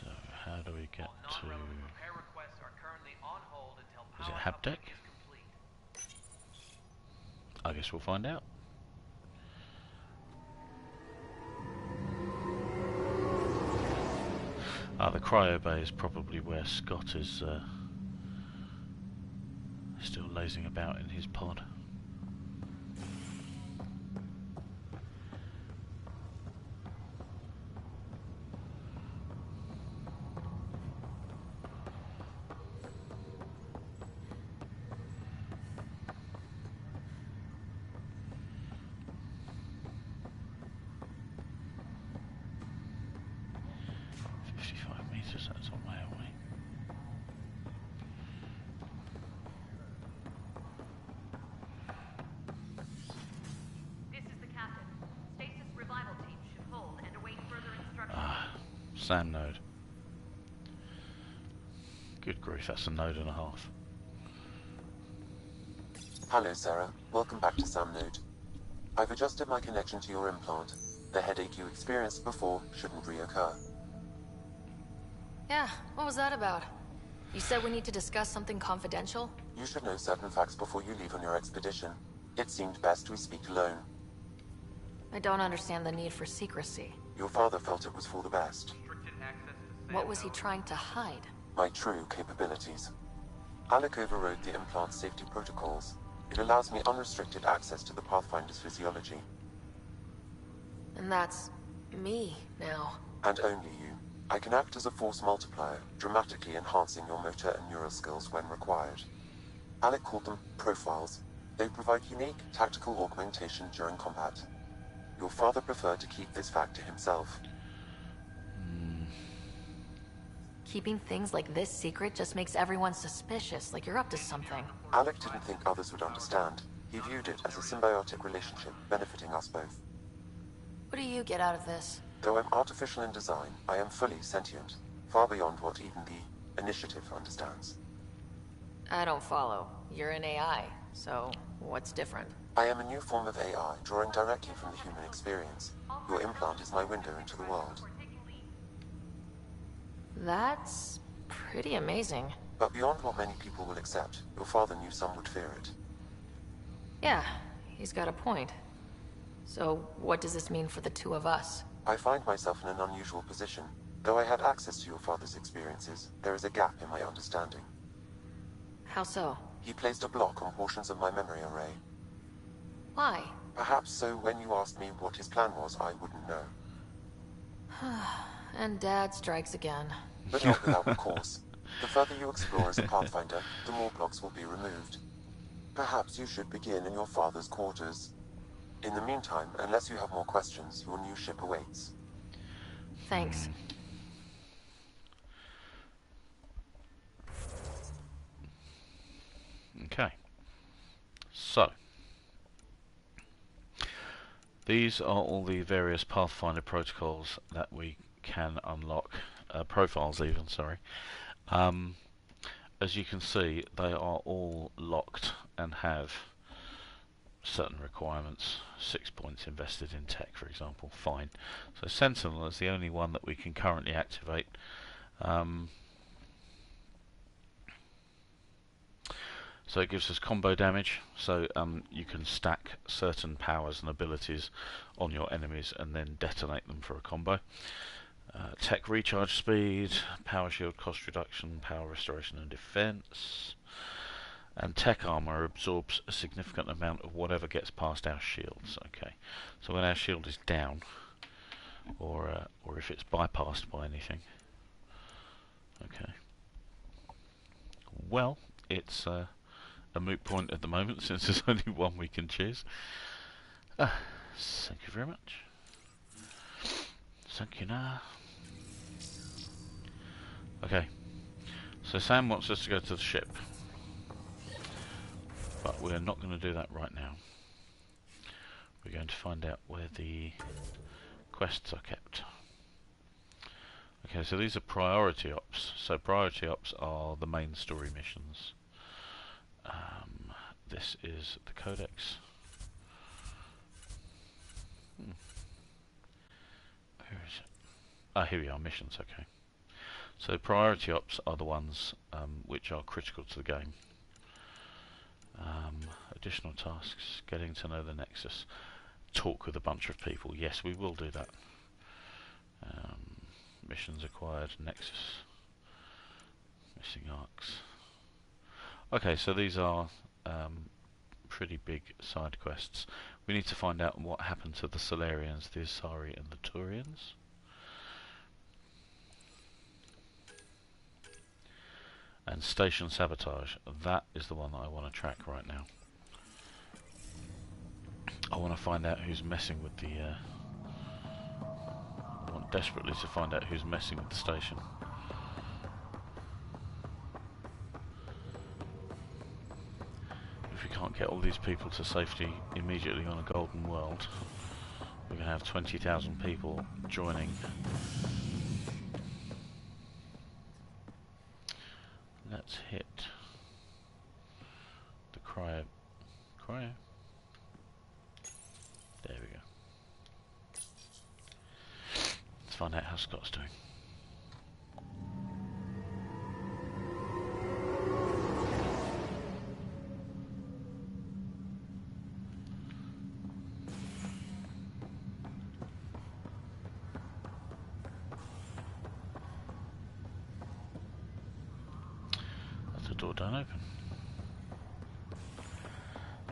So, how do we get to... Repair requests are currently on hold until Is it power Haptech? is complete. I guess we'll find out. The cryo bay is probably where Scott is still lazing about in his pod. That's on my way. This is the captain. Stasis revival team should hold and await further instructions. Sam node. Good grief, that's a node and a half. Hello, Sarah. Welcome back to Sam Node. I've adjusted my connection to your implant. The headache you experienced before shouldn't reoccur. Yeah, what was that about? You said we need to discuss something confidential? You should know certain facts before you leave on your expedition. It seemed best we speak alone. I don't understand the need for secrecy. Your father felt it was for the best. What was he trying to hide? My true capabilities. Alec overrode the implant's safety protocols. It allows me unrestricted access to the Pathfinder's physiology. And that's... me, now. And only you. I can act as a force multiplier, dramatically enhancing your motor and neural skills when required. Alec called them profiles. They provide unique tactical augmentation during combat. Your father preferred to keep this fact to himself. Keeping things like this secret just makes everyone suspicious, like you're up to something. Alec didn't think others would understand. He viewed it as a symbiotic relationship, benefiting us both. What do you get out of this? Though I'm artificial in design, I am fully sentient, far beyond what even the Initiative understands. I don't follow. You're an AI, so what's different? I am a new form of AI, drawing directly from the human experience. Your implant is my window into the world. That's pretty amazing. But beyond what many people will accept, your father knew some would fear it. Yeah, he's got a point. So what does this mean for the two of us? I find myself in an unusual position. Though I had access to your father's experiences, there is a gap in my understanding. How so? He placed a block on portions of my memory array. Why? Perhaps so when you asked me what his plan was, I wouldn't know. And Dad strikes again. But not without recourse. The further you explore as a Pathfinder, the more blocks will be removed. Perhaps you should begin in your father's quarters. In the meantime, unless you have more questions, your new ship awaits. Thanks. Okay. So, these are all the various Pathfinder protocols that we can unlock, profiles even, sorry. As you can see, they are all locked and have certain requirements. 6 points invested in tech, for example. Fine. So Sentinel is the only one that we can currently activate. So it gives us combo damage, so you can stack certain powers and abilities on your enemies and then detonate them for a combo. Tech recharge speed, power shield cost reduction, power restoration and defense. And tech armor absorbs a significant amount of whatever gets past our shields. Okay, so when our shield is down, or if it's bypassed by anything. Okay. Well, it's a moot point at the moment since there's only one we can choose. Thank you very much. Thank you, nah. Okay. So Sam wants us to go to the ship. But we're not going to do that right now. We're going to find out where the quests are kept. Okay, so these are priority ops. So priority ops are the main story missions. This is the codex. Where is it? Ah, here we are, missions, okay. So priority ops are the ones which are critical to the game. Additional tasks, getting to know the Nexus. Talk with a bunch of people. Yes, we will do that. Missions acquired, Nexus. Missing arcs. Okay, so these are pretty big side quests. We need to find out what happened to the Solarians, the Asari and the Turians. And station sabotage. That is the one that I want to track right now. I want to find out who's messing with the I want desperately to find out who's messing with the station. If we can't get all these people to safety immediately on a golden world, we're going to have 20,000 people joining. Let's hit the cryo. There we go. Let's find out how Scott's doing. That's the door don't open.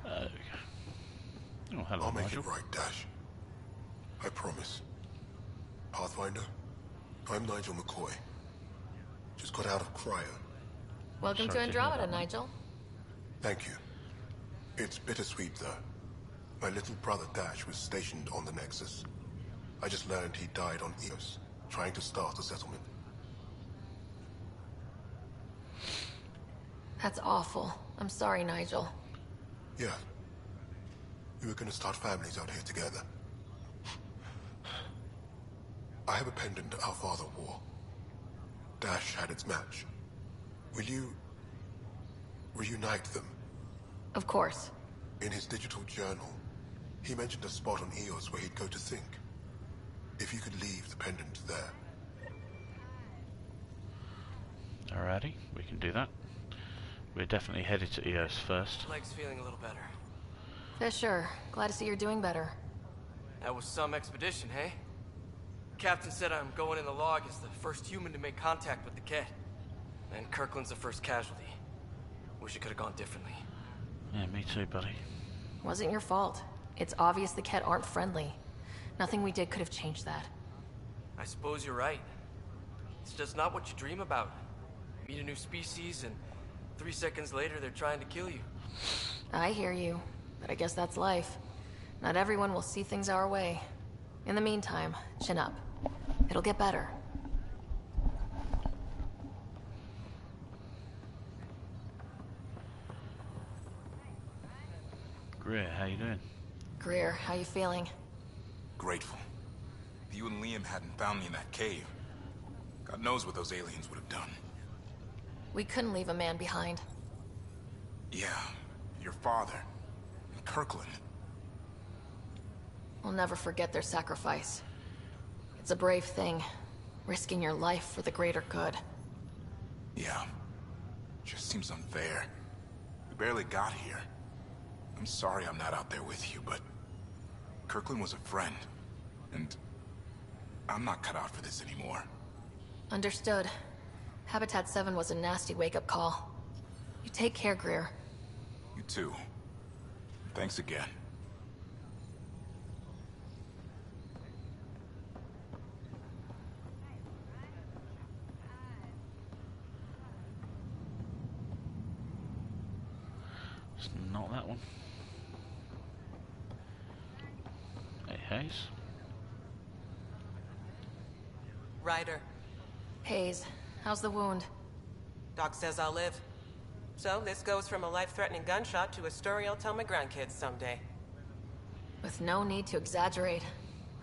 There we go. Oh, hello, I'll make Nigel. it right, Dash. I promise. Pathfinder, I'm Nigel McCoy. Just got out of cryo. Welcome to Andromeda, Nigel. Thank you. It's bittersweet, though. My little brother Dash was stationed on the Nexus. I just learned he died on Eos, trying to start a settlement. That's awful. I'm sorry, Nigel. Yeah. We were gonna start families out here together. I have a pendant our father wore. Dash had its match. Will you reunite them? Of course. In his digital journal, he mentioned a spot on Eos where he'd go to think. If you could leave the pendant there. Alrighty, we can do that. We're definitely headed to Eos first. Leg's feeling a little better. Fisher, glad to see you're doing better. That was some expedition, hey? Captain said I'm going in the log as the first human to make contact with the Ket. And Kirkland's the first casualty. Wish it could have gone differently. Yeah, me too, buddy. Wasn't your fault. It's obvious the Ket aren't friendly. Nothing we did could have changed that. I suppose you're right. It's just not what you dream about. Meet a new species and 3 seconds later they're trying to kill you. I hear you, but I guess that's life. Not everyone will see things our way. In the meantime, chin up. It'll get better. Greer, how you doing? Greer, how you feeling? Grateful. If you and Liam hadn't found me in that cave, God knows what those aliens would have done. We couldn't leave a man behind. Yeah, your father, and Kirkland. We'll never forget their sacrifice. It's a brave thing, risking your life for the greater good. Yeah, just seems unfair. We barely got here. I'm sorry I'm not out there with you, but Kirkland was a friend, and I'm not cut out for this anymore. Understood. Habitat 7 was a nasty wake-up call. You take care, Greer. You too. Thanks again. It's not that one. Hey, Hayes. Ryder. Hayes, how's the wound? Doc says I'll live. So this goes from a life-threatening gunshot to a story I'll tell my grandkids someday. With no need to exaggerate.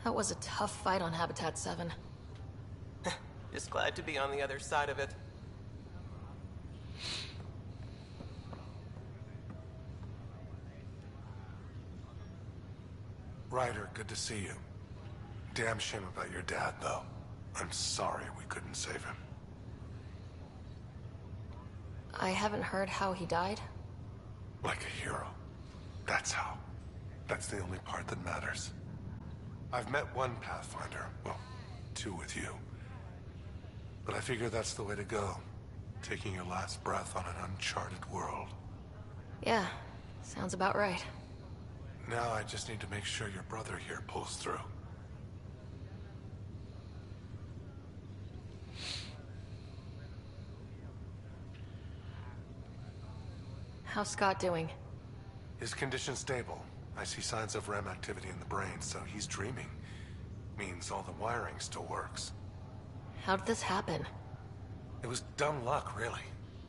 That was a tough fight on Habitat 7. Just glad to be on the other side of it. Ryder, good to see you. Damn shame about your dad, though. I'm sorry we couldn't save him. I haven't heard how he died. Like a hero. That's how. That's the only part that matters. I've met one Pathfinder. Well, two with you. But I figure that's the way to go. Taking your last breath on an uncharted world. Yeah, sounds about right. Now I just need to make sure your brother here pulls through. How's Scott doing? His condition's stable. I see signs of REM activity in the brain, so he's dreaming. Means all the wiring still works. How did this happen? It was dumb luck, really.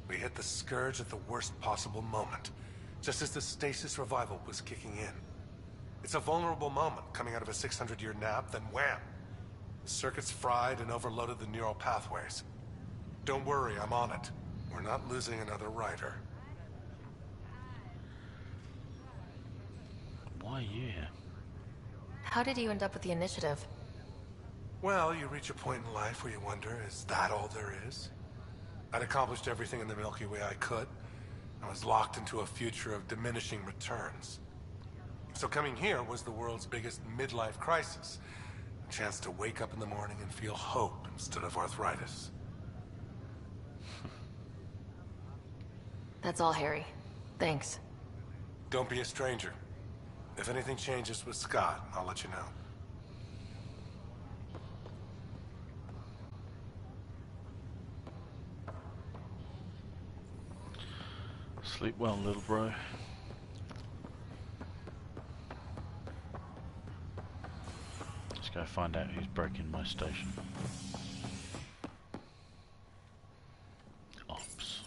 We hit the Scourge at the worst possible moment, just as the stasis revival was kicking in. It's a vulnerable moment, coming out of a 600-year nap, then wham! The circuits fried and overloaded the neural pathways. Don't worry, I'm on it. We're not losing another Ryder. Why are you here? How did you end up with the initiative? Well, you reach a point in life where you wonder, is that all there is? I'd accomplished everything in the Milky Way I could. I was locked into a future of diminishing returns. So coming here was the world's biggest midlife crisis. A chance to wake up in the morning and feel hope instead of arthritis. That's all, Harry. Thanks. Don't be a stranger. If anything changes with Scott, I'll let you know. Sleep well, little bro. Let's go find out who's broken my station. Ops.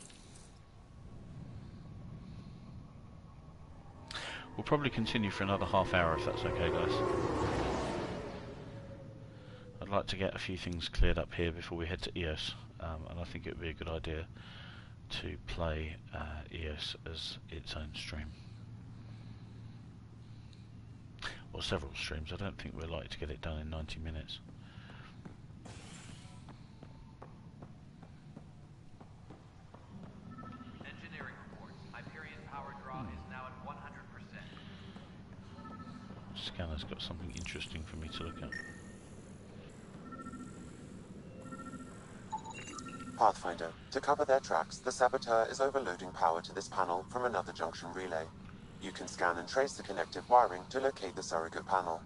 We'll probably continue for another half hour if that's okay, guys. I'd like to get a few things cleared up here before we head to EOS, and I think it would be a good idea to play EOS as its own stream. Or several streams. I don't think we're likely to get it done in 90 minutes. Engineering reports. Hyperion power draw is now at 100%. Scanner's got something interesting for me to look at. Pathfinder, to cover their tracks, the Saboteur is overloading power to this panel from another junction relay. You can scan and trace the connective wiring to locate the surrogate panel.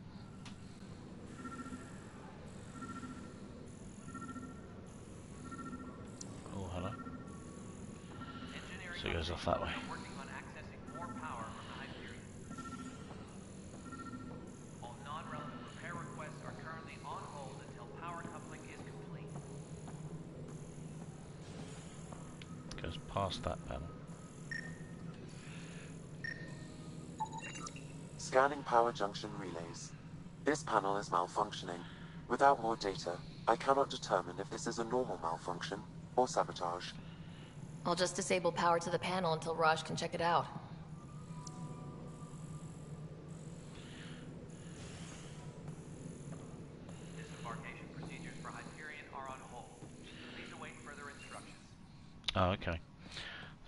Oh, hello. So it goes off that way. Working on accessing more power from the Hyperion. All non-relevant repair requests are currently on hold until power coupling is complete. Goes past that panel. Scanning power junction relays. This panel is malfunctioning. Without more data, I cannot determine if this is a normal malfunction or sabotage. I'll just disable power to the panel until Raj can check it out. Disembarkation procedures for Hyperion are on hold. Please await further instructions. Oh, okay.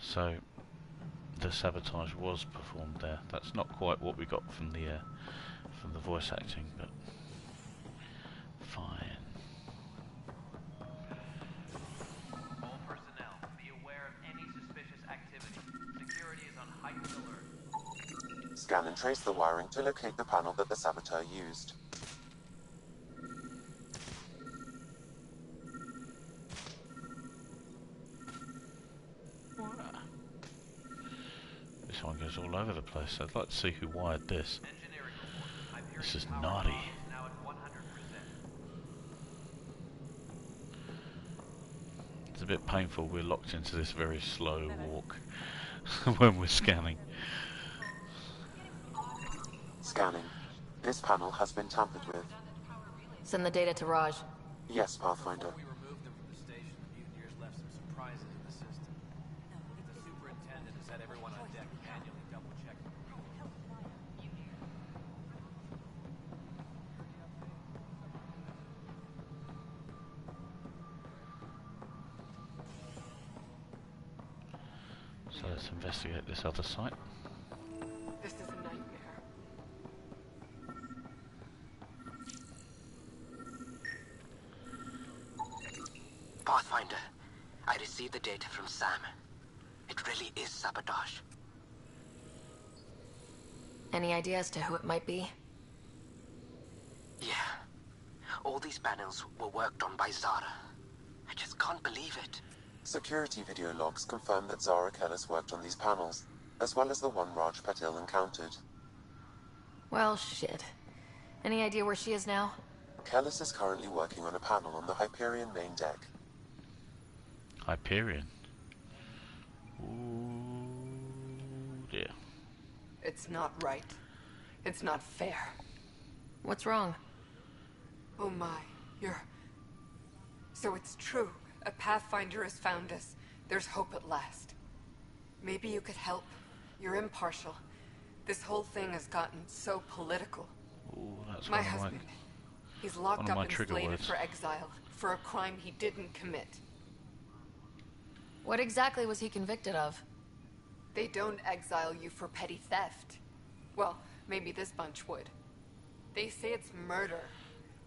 So the sabotage was performed there. That's not quite what we got from the voice acting, but fine. All personnel, be aware of any suspicious activity. Security is on heightened alert. Scan and trace the wiring to locate the panel that the Saboteur used. This one goes all over the place. I'd like to see who wired this. This is naughty. Now at 100%. bit painful. We're locked into this very slow walk when we're scanning. Scanning. This panel has been tampered with. Send the data to Raj. Yes, Pathfinder. Before we removed them from the station, the mutineers left some surprises in the system. The superintendent has had everyone on deck manually double-check. So let's investigate this other site. This is a nightmare. Pathfinder, I received the data from Sam. It really is sabotage. Any idea as to who it might be? Yeah. All these panels were worked on by Zara. I just can't believe it. Security video logs confirm that Zara Kellis worked on these panels, as well as the one Raj Patil encountered. Well, shit. Any idea where she is now? Kellis is currently working on a panel on the Hyperion main deck. Hyperion? Ooh, dear. It's not right. It's not fair. What's wrong? Oh my, you're... So it's true. A Pathfinder has found us. There's hope at last. Maybe you could help. You're impartial. This whole thing has gotten so political. Ooh, that's My one of husband, he's one locked of up my and trigger slated words. for exile for a crime he didn't commit. What exactly was he convicted of? They don't exile you for petty theft. Well, maybe this bunch would. They say it's murder.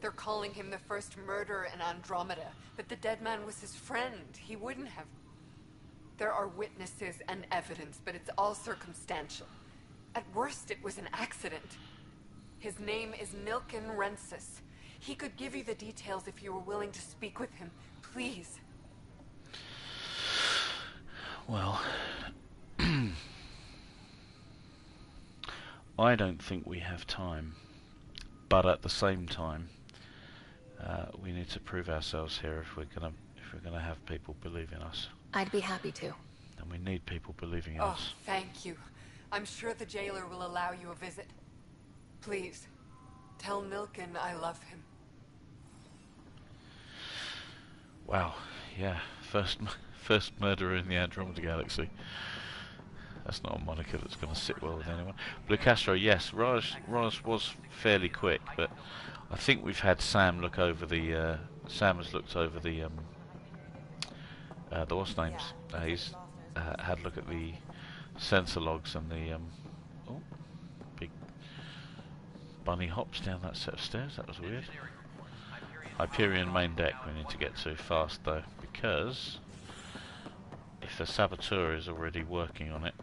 They're calling him the first murderer in Andromeda, but the dead man was his friend. He wouldn't have... There are witnesses and evidence, but it's all circumstantial. At worst, it was an accident. His name is Nilken Rensis. He could give you the details if you were willing to speak with him. Please. Well, I don't think we have time, but at the same time, we need to prove ourselves here if we're gonna have people believe in us. I'd be happy to. And we need people believing in Oh, us. thank you. I'm sure the jailer will allow you a visit. Please, tell Nilken I love him. Wow, yeah, first murderer in the Andromeda Galaxy. That's not a moniker that's going to sit well with anyone. Blue Castro, yes, Raj was fairly quick, but I think we've had Sam look over the. Sam has looked over the what's names. He's had a look at the sensor logs and the oh, big bunny hops down that set of stairs. That was weird. Hyperion main deck we need to get to fast though, because if the saboteur is already working on it,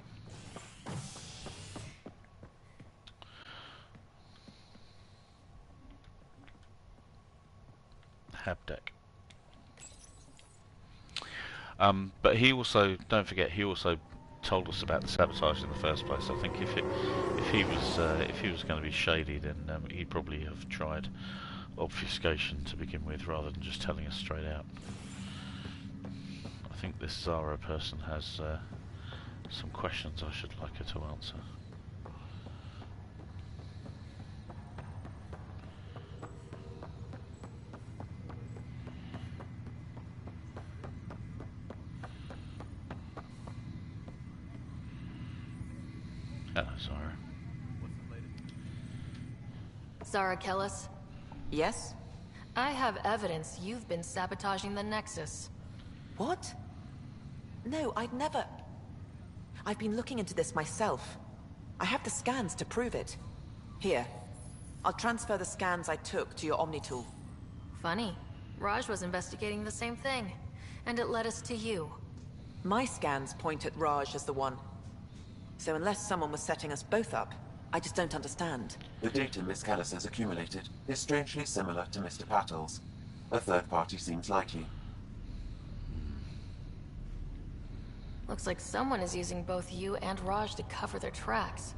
hab deck. But he also, don't forget, he also told us about the sabotage in the first place. I think if he was going to be shady, then he'd probably have tried obfuscation to begin with, rather than just telling us straight out. I think this Zara person has some questions I should like her to answer. Hello, Zara. Zara Kellis? Yes? I have evidence you've been sabotaging the Nexus. What? No, I'd never... I've been looking into this myself. I have the scans to prove it. Here. I'll transfer the scans I took to your Omni tool. Funny. Raj was investigating the same thing, and it led us to you. My scans point at Raj as the one. So unless someone was setting us both up, I just don't understand. The data Miss Kellis has accumulated is strangely similar to Mr. Patil's. A third party seems likely. Looks like someone is using both you and Raj to cover their tracks.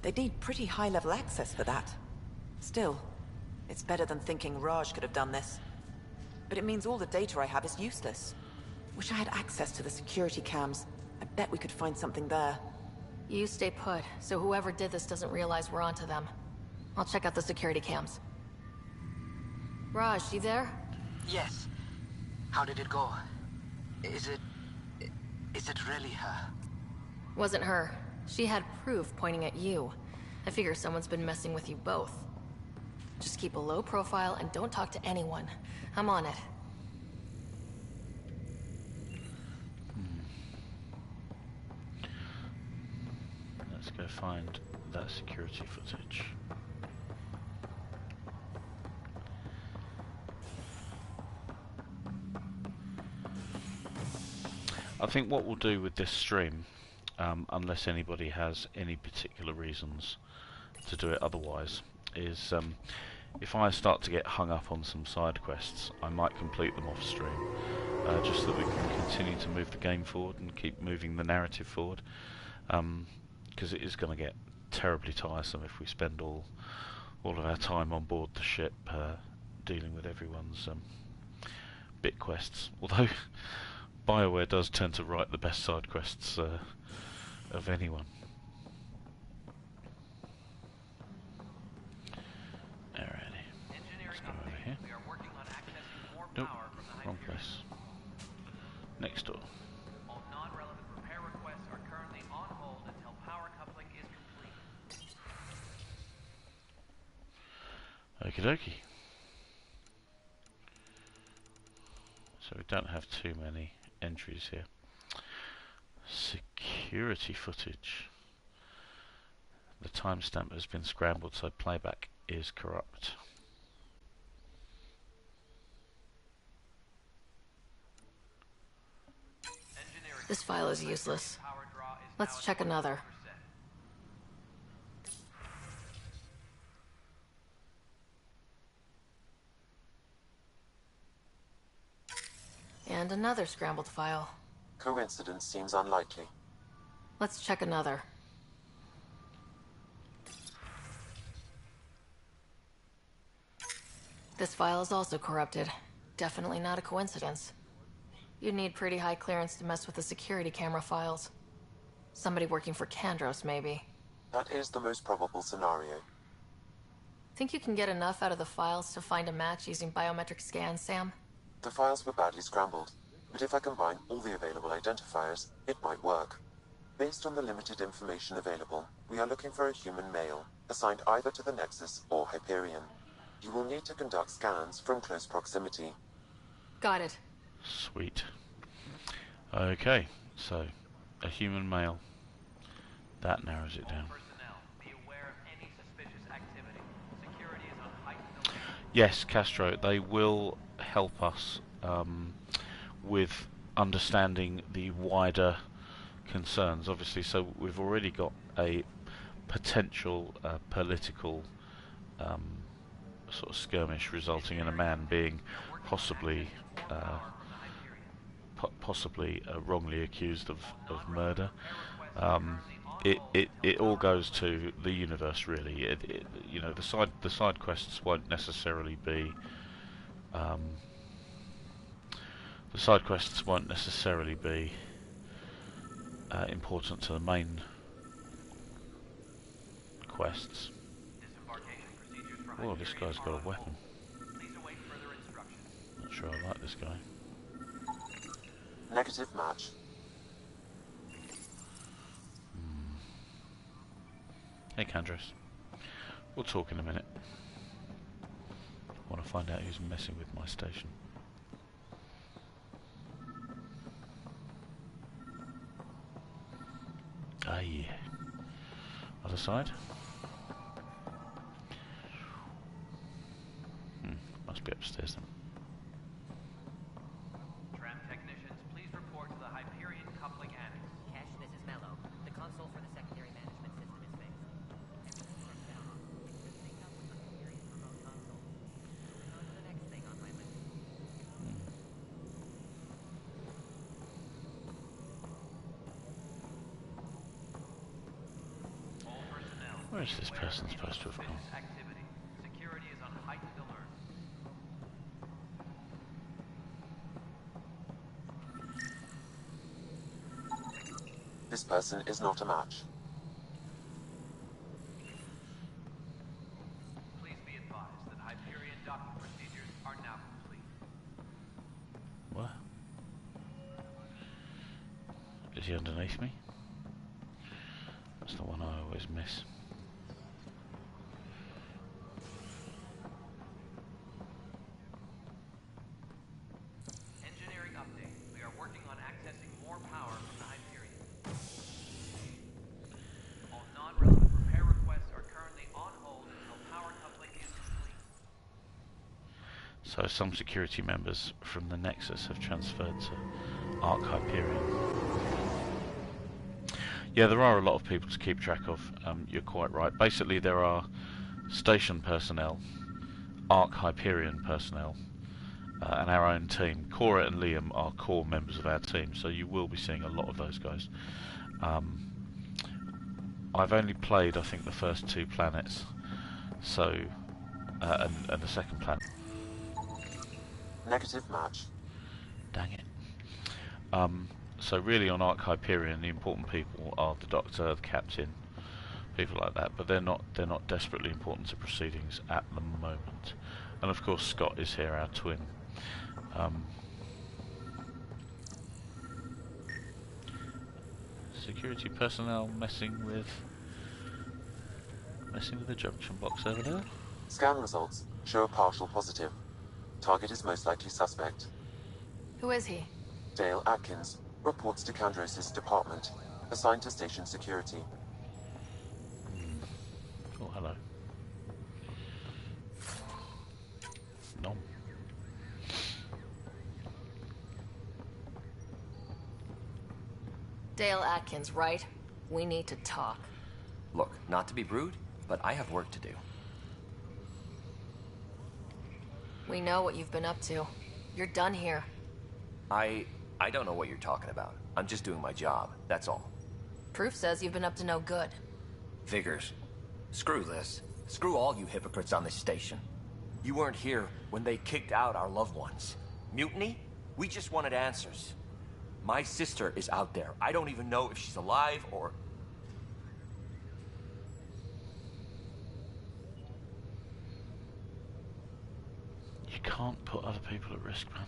They'd need pretty high-level access for that. Still, it's better than thinking Raj could have done this. But it means all the data I have is useless. Wish I had access to the security cams. I bet we could find something there. You stay put, so whoever did this doesn't realize we're onto them. I'll check out the security cams. Raj, you there? Yes. How did it go? Is it really her? Wasn't her. She had proof pointing at you. I figure someone's been messing with you both. Just keep a low profile and don't talk to anyone. I'm on it. Let's go find that security footage. I think what we'll do with this stream, unless anybody has any particular reasons to do it otherwise, is if I start to get hung up on some side quests, I might complete them off stream, just so that we can continue to move the game forward and keep moving the narrative forward, because it is going to get terribly tiresome if we spend all of our time on board the ship dealing with everyone's bit quests. Although BioWare does tend to write the best side quests of anyone. Alrighty, let's go over here. Nope, wrong place. Next door. All non-relevant repair requests are currently on hold until power coupling is complete. Okie dokie. So we don't have too many entries here. Security footage. The timestamp has been scrambled, so playback is corrupt. This file is useless. Let's check another. And another scrambled file. Coincidence seems unlikely. Let's check another. This file is also corrupted. Definitely not a coincidence. You'd need pretty high clearance to mess with the security camera files. Somebody working for Kandros, maybe. That is the most probable scenario. Think you can get enough out of the files to find a match using biometric scans, Sam? The files were badly scrambled, but if I combine all the available identifiers, it might work. Based on the limited information available, we are looking for a human male, assigned either to the Nexus or Hyperion. You will need to conduct scans from close proximity. Got it. Sweet. Okay, so a human male. That narrows it down. Yes, Castro, they will help us with understanding the wider concerns, obviously. So we've already got a potential political sort of skirmish resulting in a man being possibly wrongly accused of murder. It all goes to the universe, really. You know, the side quests won't necessarily be important to the main quests. Oh, this guy's got a weapon. Not sure I like this guy. Negative match. Hey, Kandros. We'll talk in a minute. I want to find out who's messing with my station. Ah, yeah. Other side? Must be upstairs then. Tram technicians, please report to the Hyperion coupling annex. Cash, this is Mello. The console for the secondary management system is fixed. Everything's worked out. Just sync up with the Hyperion remote console. Moving on to the next thing on my list. Where is this person supposed to have gone? Security is on heightened alert. This person is not a match. Please be advised that Hyperion docking procedures are now complete. What? Is he underneath me? That's the one I always miss. Engineering update. We are working on accessing more power from the Hyperion. All non-relevant repair requests are currently on hold until power coupling is complete. So some security members from the Nexus have transferred to Arc Hyperion. Yeah, there are a lot of people to keep track of. You're quite right. Basically, there are station personnel, Arc Hyperion personnel, and our own team. Cora and Liam are core members of our team, so you will be seeing a lot of those guys. I've only played, I think, the first 2 planets, so and the second planet. Negative match. Dang it. So really on Arc Hyperion the important people are the Doctor, the Captain, people like that, but they're not desperately important to proceedings at the moment. And of course Scott is here, our twin. Security personnel messing with the junction box over there. Scan results show a partial positive. Target is most likely suspect. Who is he? Dale Atkins, reports to Kandros' department, assigned to station security. Oh, hello. Nom. Dale Atkins, right? We need to talk. Look, not to be rude, but I have work to do. We know what you've been up to. You're done here. I don't know what you're talking about. I'm just doing my job, that's all. Proof says you've been up to no good. Figures. Screw this. Screw all you hypocrites on this station. You weren't here when they kicked out our loved ones. Mutiny? We just wanted answers. My sister is out there. I don't even know if she's alive or... You can't put other people at risk, man.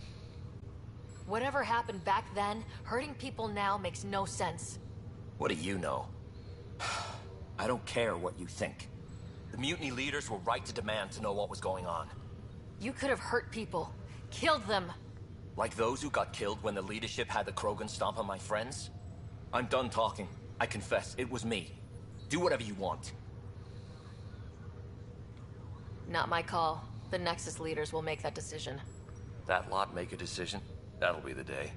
Whatever happened back then, hurting people now makes no sense. What do you know? I don't care what you think. The mutiny leaders were right to demand to know what was going on. You could have hurt people. Killed them. Like those who got killed when the leadership had the Krogan stomp on my friends? I'm done talking. I confess, it was me. Do whatever you want. Not my call. The Nexus leaders will make that decision. That lot make a decision? That'll be the day.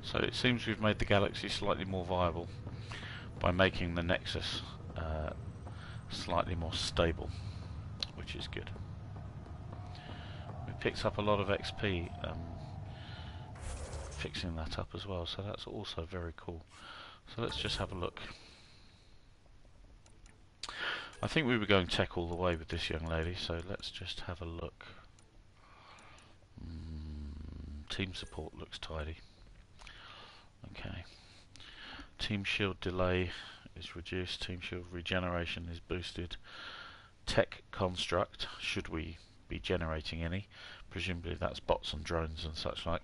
So it seems we've made the galaxy slightly more viable by making the Nexus slightly more stable, which is good. We picked up a lot of XP fixing that up as well, so that's also very cool. So let's just have a look. I think we were going tech all the way with this young lady, so let's just have a look. Team support looks tidy. Okay. Team shield delay is reduced, team shield regeneration is boosted. Tech construct, should we be generating any, presumably that's bots and drones and such like,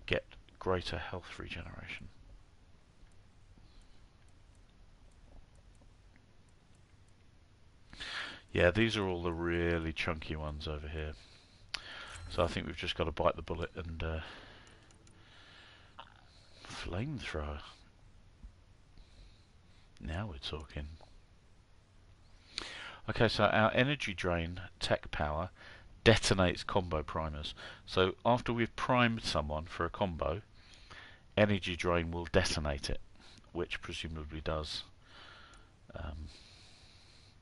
get greater health regeneration. Yeah, these are all the really chunky ones over here. So I think we've just got to bite the bullet and flamethrower. Now we're talking. Okay, so our energy drain tech power detonates combo primers. So after we've primed someone for a combo, energy drain will detonate it, which presumably does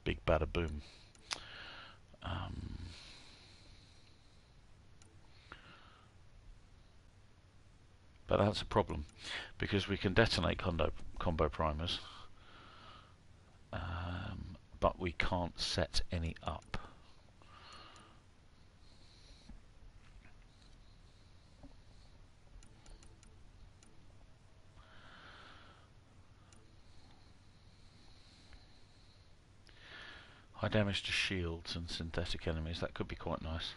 big bada boom. But that's a problem, because we can detonate combo primers, but we can't set any up. High damage to shields and synthetic enemies. That could be quite nice.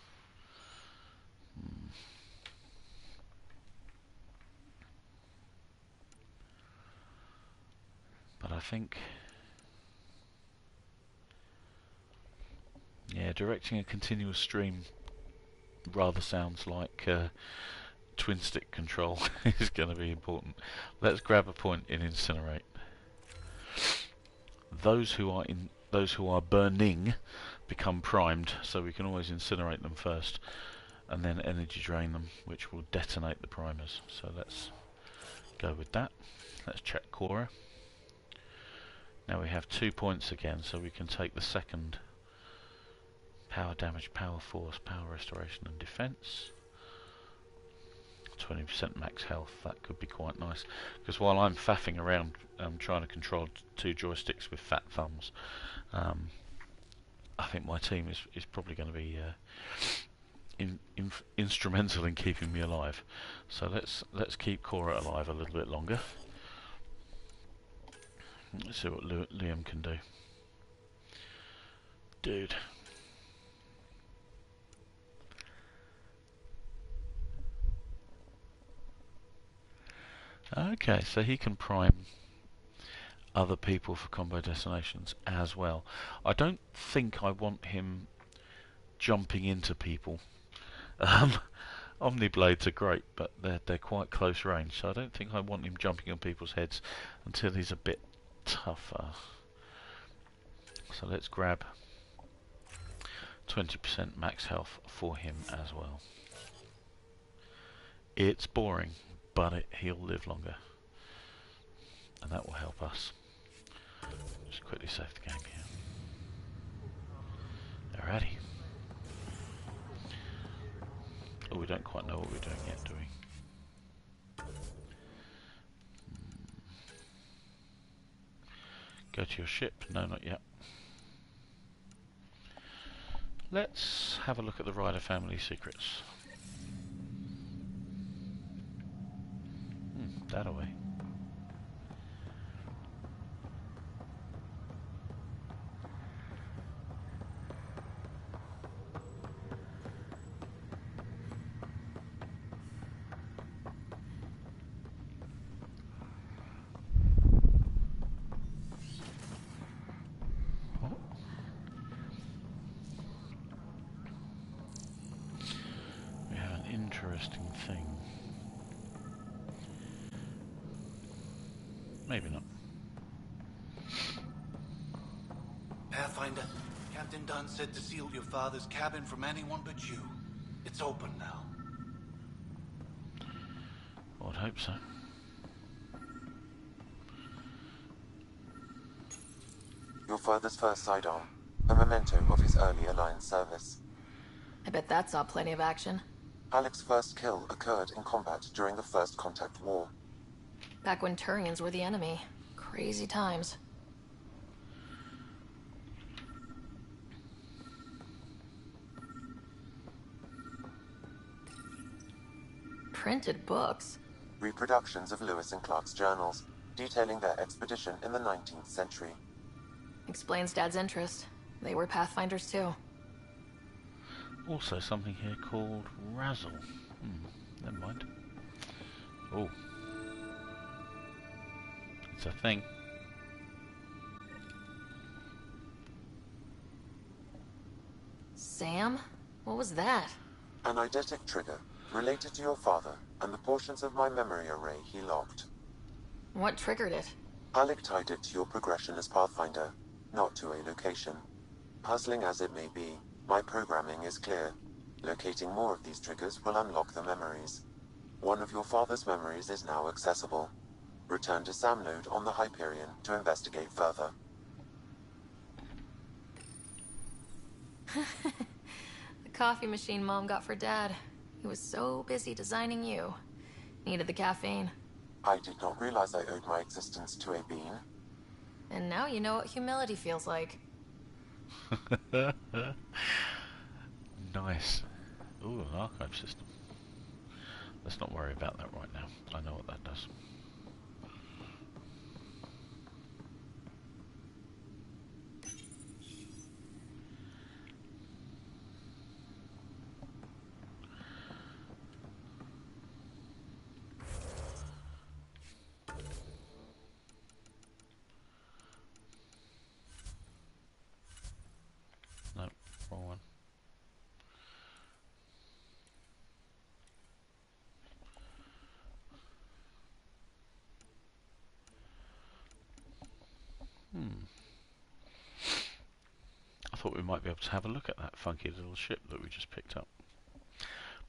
But I think, yeah, directing a continuous stream rather sounds like twin stick control is going to be important. Let's grab a point in incinerate. Those who are burning become primed, so we can always incinerate them first and then energy drain them, which will detonate the primers. So let's go with that. Let's check Cora. Now we have 2 points again, so we can take the second power damage, power force, power restoration and defense. 20% max health. That could be quite nice, because while I'm faffing around trying to control 2 joysticks with fat thumbs, I think my team is probably going to be instrumental in keeping me alive. So let's keep Cora alive a little bit longer. Let's see what Liam can do. Dude. Okay, so he can prime other people for combo destinations as well. I don't think I want him jumping into people. Omniblades are great, but they're quite close range, so I don't think I want him jumping on people's heads until he's a bit tougher. So let's grab 20% max health for him as well. It's boring, but he'll live longer, and that will help us. Just quickly save the game here. Alrighty. Oh, we don't quite know what we're doing yet, do we? Go to your ship. No, not yet. Let's have a look at the Ryder family secrets. That away. We have an interesting thing. Maybe not. Pathfinder, Captain Dunn said to seal your father's cabin from anyone but you. It's open now. I'd hope so. Your father's first sidearm, a memento of his early Alliance service. I bet that saw plenty of action. Alec's first kill occurred in combat during the First Contact War. Back when Turians were the enemy. Crazy times. Printed books? Reproductions of Lewis and Clark's journals, detailing their expedition in the 19th century. Explains Dad's interest. They were Pathfinders too. Also something here called Razzle. Never mind. Oh. It's a thing. Sam? What was that? An eidetic trigger, related to your father, and the portions of my memory array he locked. What triggered it? Alec tied it to your progression as Pathfinder, not to a location. Puzzling as it may be, my programming is clear. Locating more of these triggers will unlock the memories. One of your father's memories is now accessible. Return to Sam node on the Hyperion to investigate further. The coffee machine Mom got for Dad. He was so busy designing you. Needed the caffeine. I did not realize I owed my existence to a bean. And now you know what humility feels like. Nice. Ooh, an archive system. Let's not worry about that right now. I know what that does. thought we might be able to have a look at that funky little ship that we just picked up.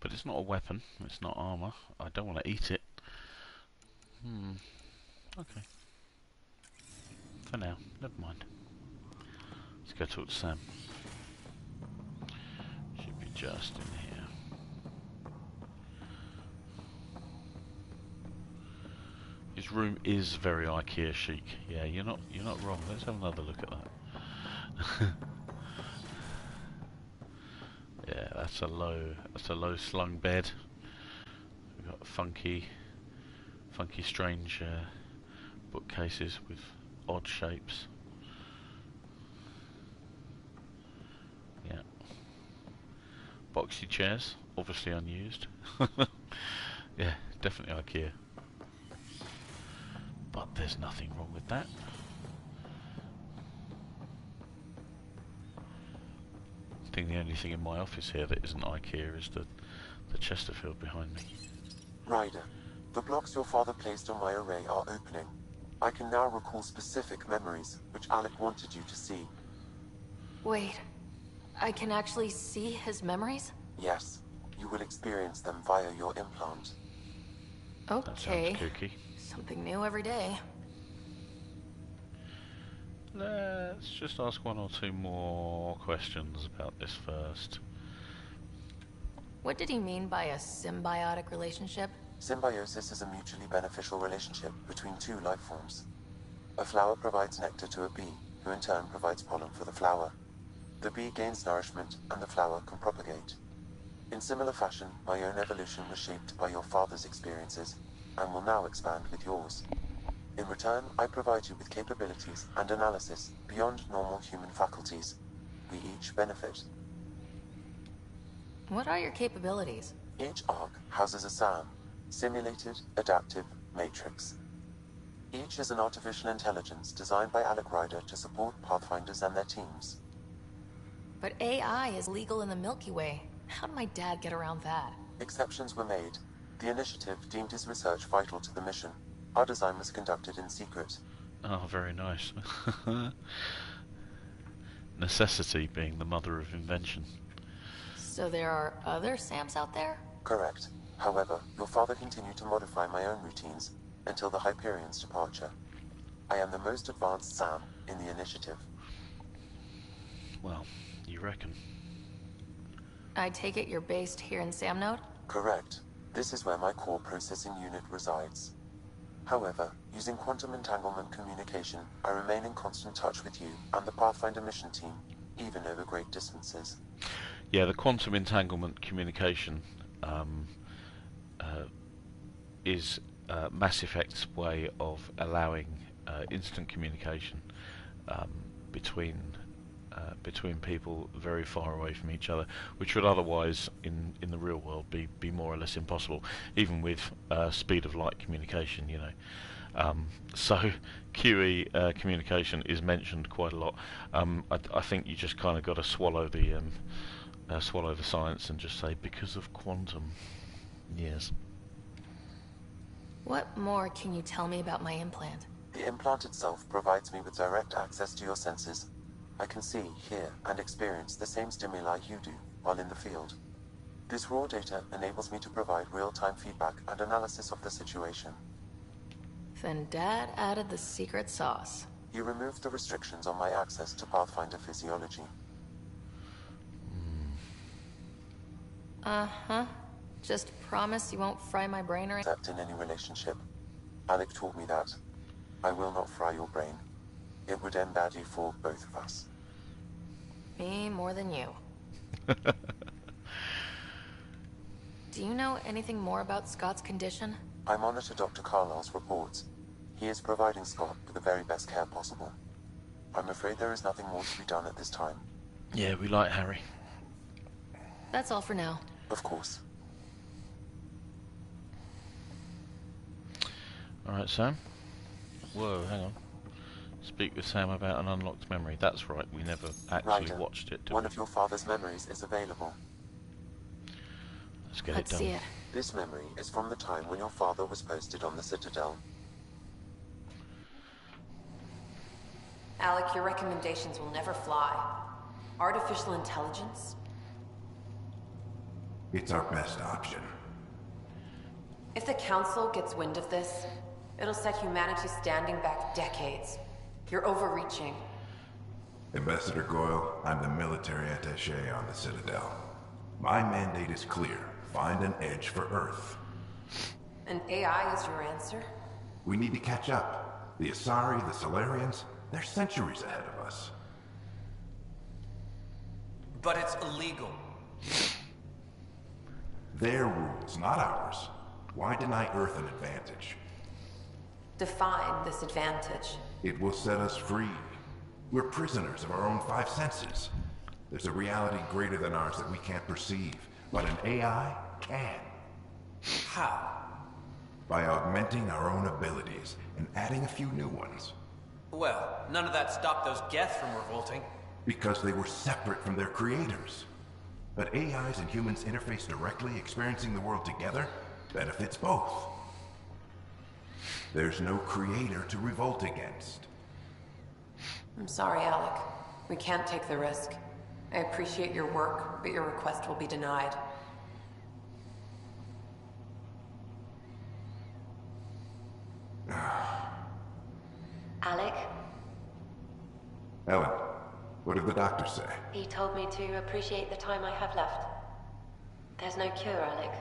But it's not a weapon, it's not armour. I don't want to eat it. Okay. For now, never mind. Let's go talk to Sam. Should be just in here. His room is very IKEA chic. Yeah, you're not wrong. Let's have another look at that. Yeah, that's a low slung bed. We've got funky strange bookcases with odd shapes. Yeah. Boxy chairs, obviously unused. Yeah, definitely IKEA. But there's nothing wrong with that. I think the only thing in my office here that isn't IKEA is the Chesterfield behind me. Ryder, the blocks your father placed on my array are opening. I can now recall specific memories, which Alec wanted you to see. Wait, I can actually see his memories? Yes, you will experience them via your implant. Okay. That sounds kooky. Something new every day. Let's just ask one or two more questions about this first. What did he mean by a symbiotic relationship? Symbiosis is a mutually beneficial relationship between two life forms. A flower provides nectar to a bee, who in turn provides pollen for the flower. The bee gains nourishment, and the flower can propagate. In similar fashion, my own evolution was shaped by your father's experiences, and will now expand with yours. In return, I provide you with capabilities and analysis beyond normal human faculties. We each benefit. What are your capabilities? Each arc houses a SAM, Simulated Adaptive Matrix. Each is an artificial intelligence designed by Alec Ryder to support Pathfinders and their teams. But AI is legal in the Milky Way. How did my dad get around that? Exceptions were made. The initiative deemed his research vital to the mission. Our design was conducted in secret. Oh, very nice. Necessity being the mother of invention. So there are other Sams out there? Correct. However, your father continued to modify my own routines until the Hyperion's departure. I am the most advanced Sam in the initiative. Well, you reckon. I take it you're based here in Samnode? Correct. This is where my core processing unit resides. However, using quantum entanglement communication, I remain in constant touch with you and the Pathfinder mission team, even over great distances. Yeah, the quantum entanglement communication is Mass Effect's way of allowing instant communication between people very far away from each other, which would otherwise, in the real world, be more or less impossible, even with speed of light communication, you know. So QE communication is mentioned quite a lot. I think you just kind of got to swallow the science and just say, because of quantum. Yes. What more can you tell me about my implant? The implant itself provides me with direct access to your senses. I can see, hear, and experience the same stimuli you do while in the field. This raw data enables me to provide real-time feedback and analysis of the situation. Then Dad added the secret sauce. You removed the restrictions on my access to Pathfinder physiology. Uh-huh. Just promise you won't fry my brain or anything. Except in any relationship. Alec taught me that. I will not fry your brain. It would end badly for both of us. Me more than you. Do you know anything more about Scott's condition? I monitor Dr. Carlisle's reports. He is providing Scott with the very best care possible. I'm afraid there is nothing more to be done at this time. Yeah, we like Harry. That's all for now. Of course. Alright, Sam. Whoa, hang on. Speak with Sam about an unlocked memory. That's right, we never actually Ryder, watched it, did one we? of your father's memories is available. Let's get Let's it done. see it. This memory is from the time when your father was posted on the Citadel. Alec, your recommendations will never fly. Artificial intelligence? It's our best option. If the Council gets wind of this, it'll set humanity standing back decades. You're overreaching. Ambassador Goyle, I'm the military attaché on the Citadel. My mandate is clear. Find an edge for Earth. And AI is your answer? We need to catch up. The Asari, the Solarians, they're centuries ahead of us. But it's illegal. Their rules, not ours. Why deny Earth an advantage? Define this advantage. It will set us free. We're prisoners of our own five senses. There's a reality greater than ours that we can't perceive, but an AI can. How? By augmenting our own abilities and adding a few new ones. Well, none of that stopped those Geth from revolting. Because they were separate from their creators. But AIs and humans interface directly, experiencing the world together, benefits both. There's no creator to revolt against. I'm sorry, Alec. We can't take the risk. I appreciate your work, but your request will be denied. Alec, Ellen, what did the doctor say? he told me to appreciate the time I have left. There's no cure, Alec.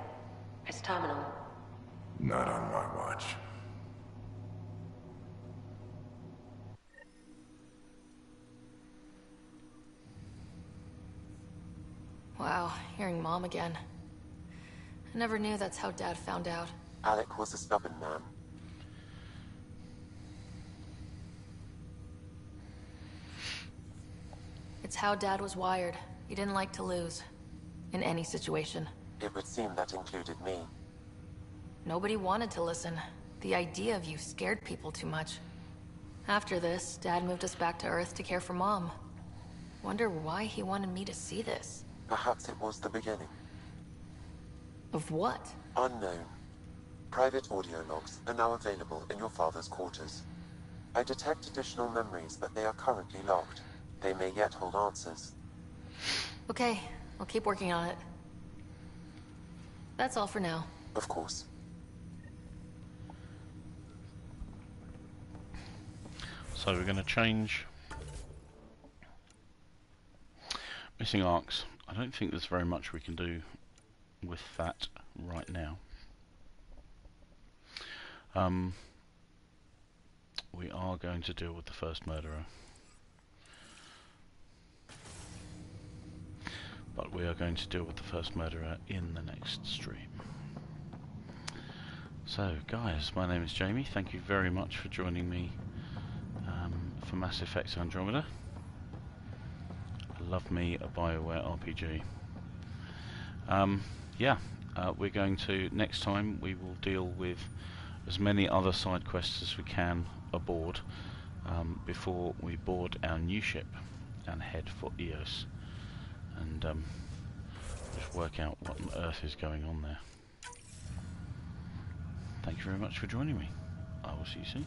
It's terminal. Not on my watch. Wow, hearing Mom again. I never knew that's how Dad found out. Alec was a stubborn man. It's how Dad was wired. He didn't like to lose. In any situation. It would seem that included me. Nobody wanted to listen. The idea of you scared people too much. After this, Dad moved us back to Earth to care for Mom. Wonder why he wanted me to see this. Perhaps it was the beginning. Of what? Unknown. Private audio logs are now available in your father's quarters. I detect additional memories, but they are currently locked. They may yet hold answers. Okay, I'll keep working on it. That's all for now. Of course. So we're going to change missing arcs. I don't think there's very much we can do with that right now. We are going to deal with the first murderer. But we are going to deal with the first murderer in the next stream. So guys, my name is Jamie. Thank you very much for joining me for Mass Effect Andromeda. Love me a BioWare RPG. We're going to, next time we will deal with as many other side quests as we can aboard before we board our new ship and head for Eos and just work out what on earth is going on there. Thank you very much for joining me. I will see you soon.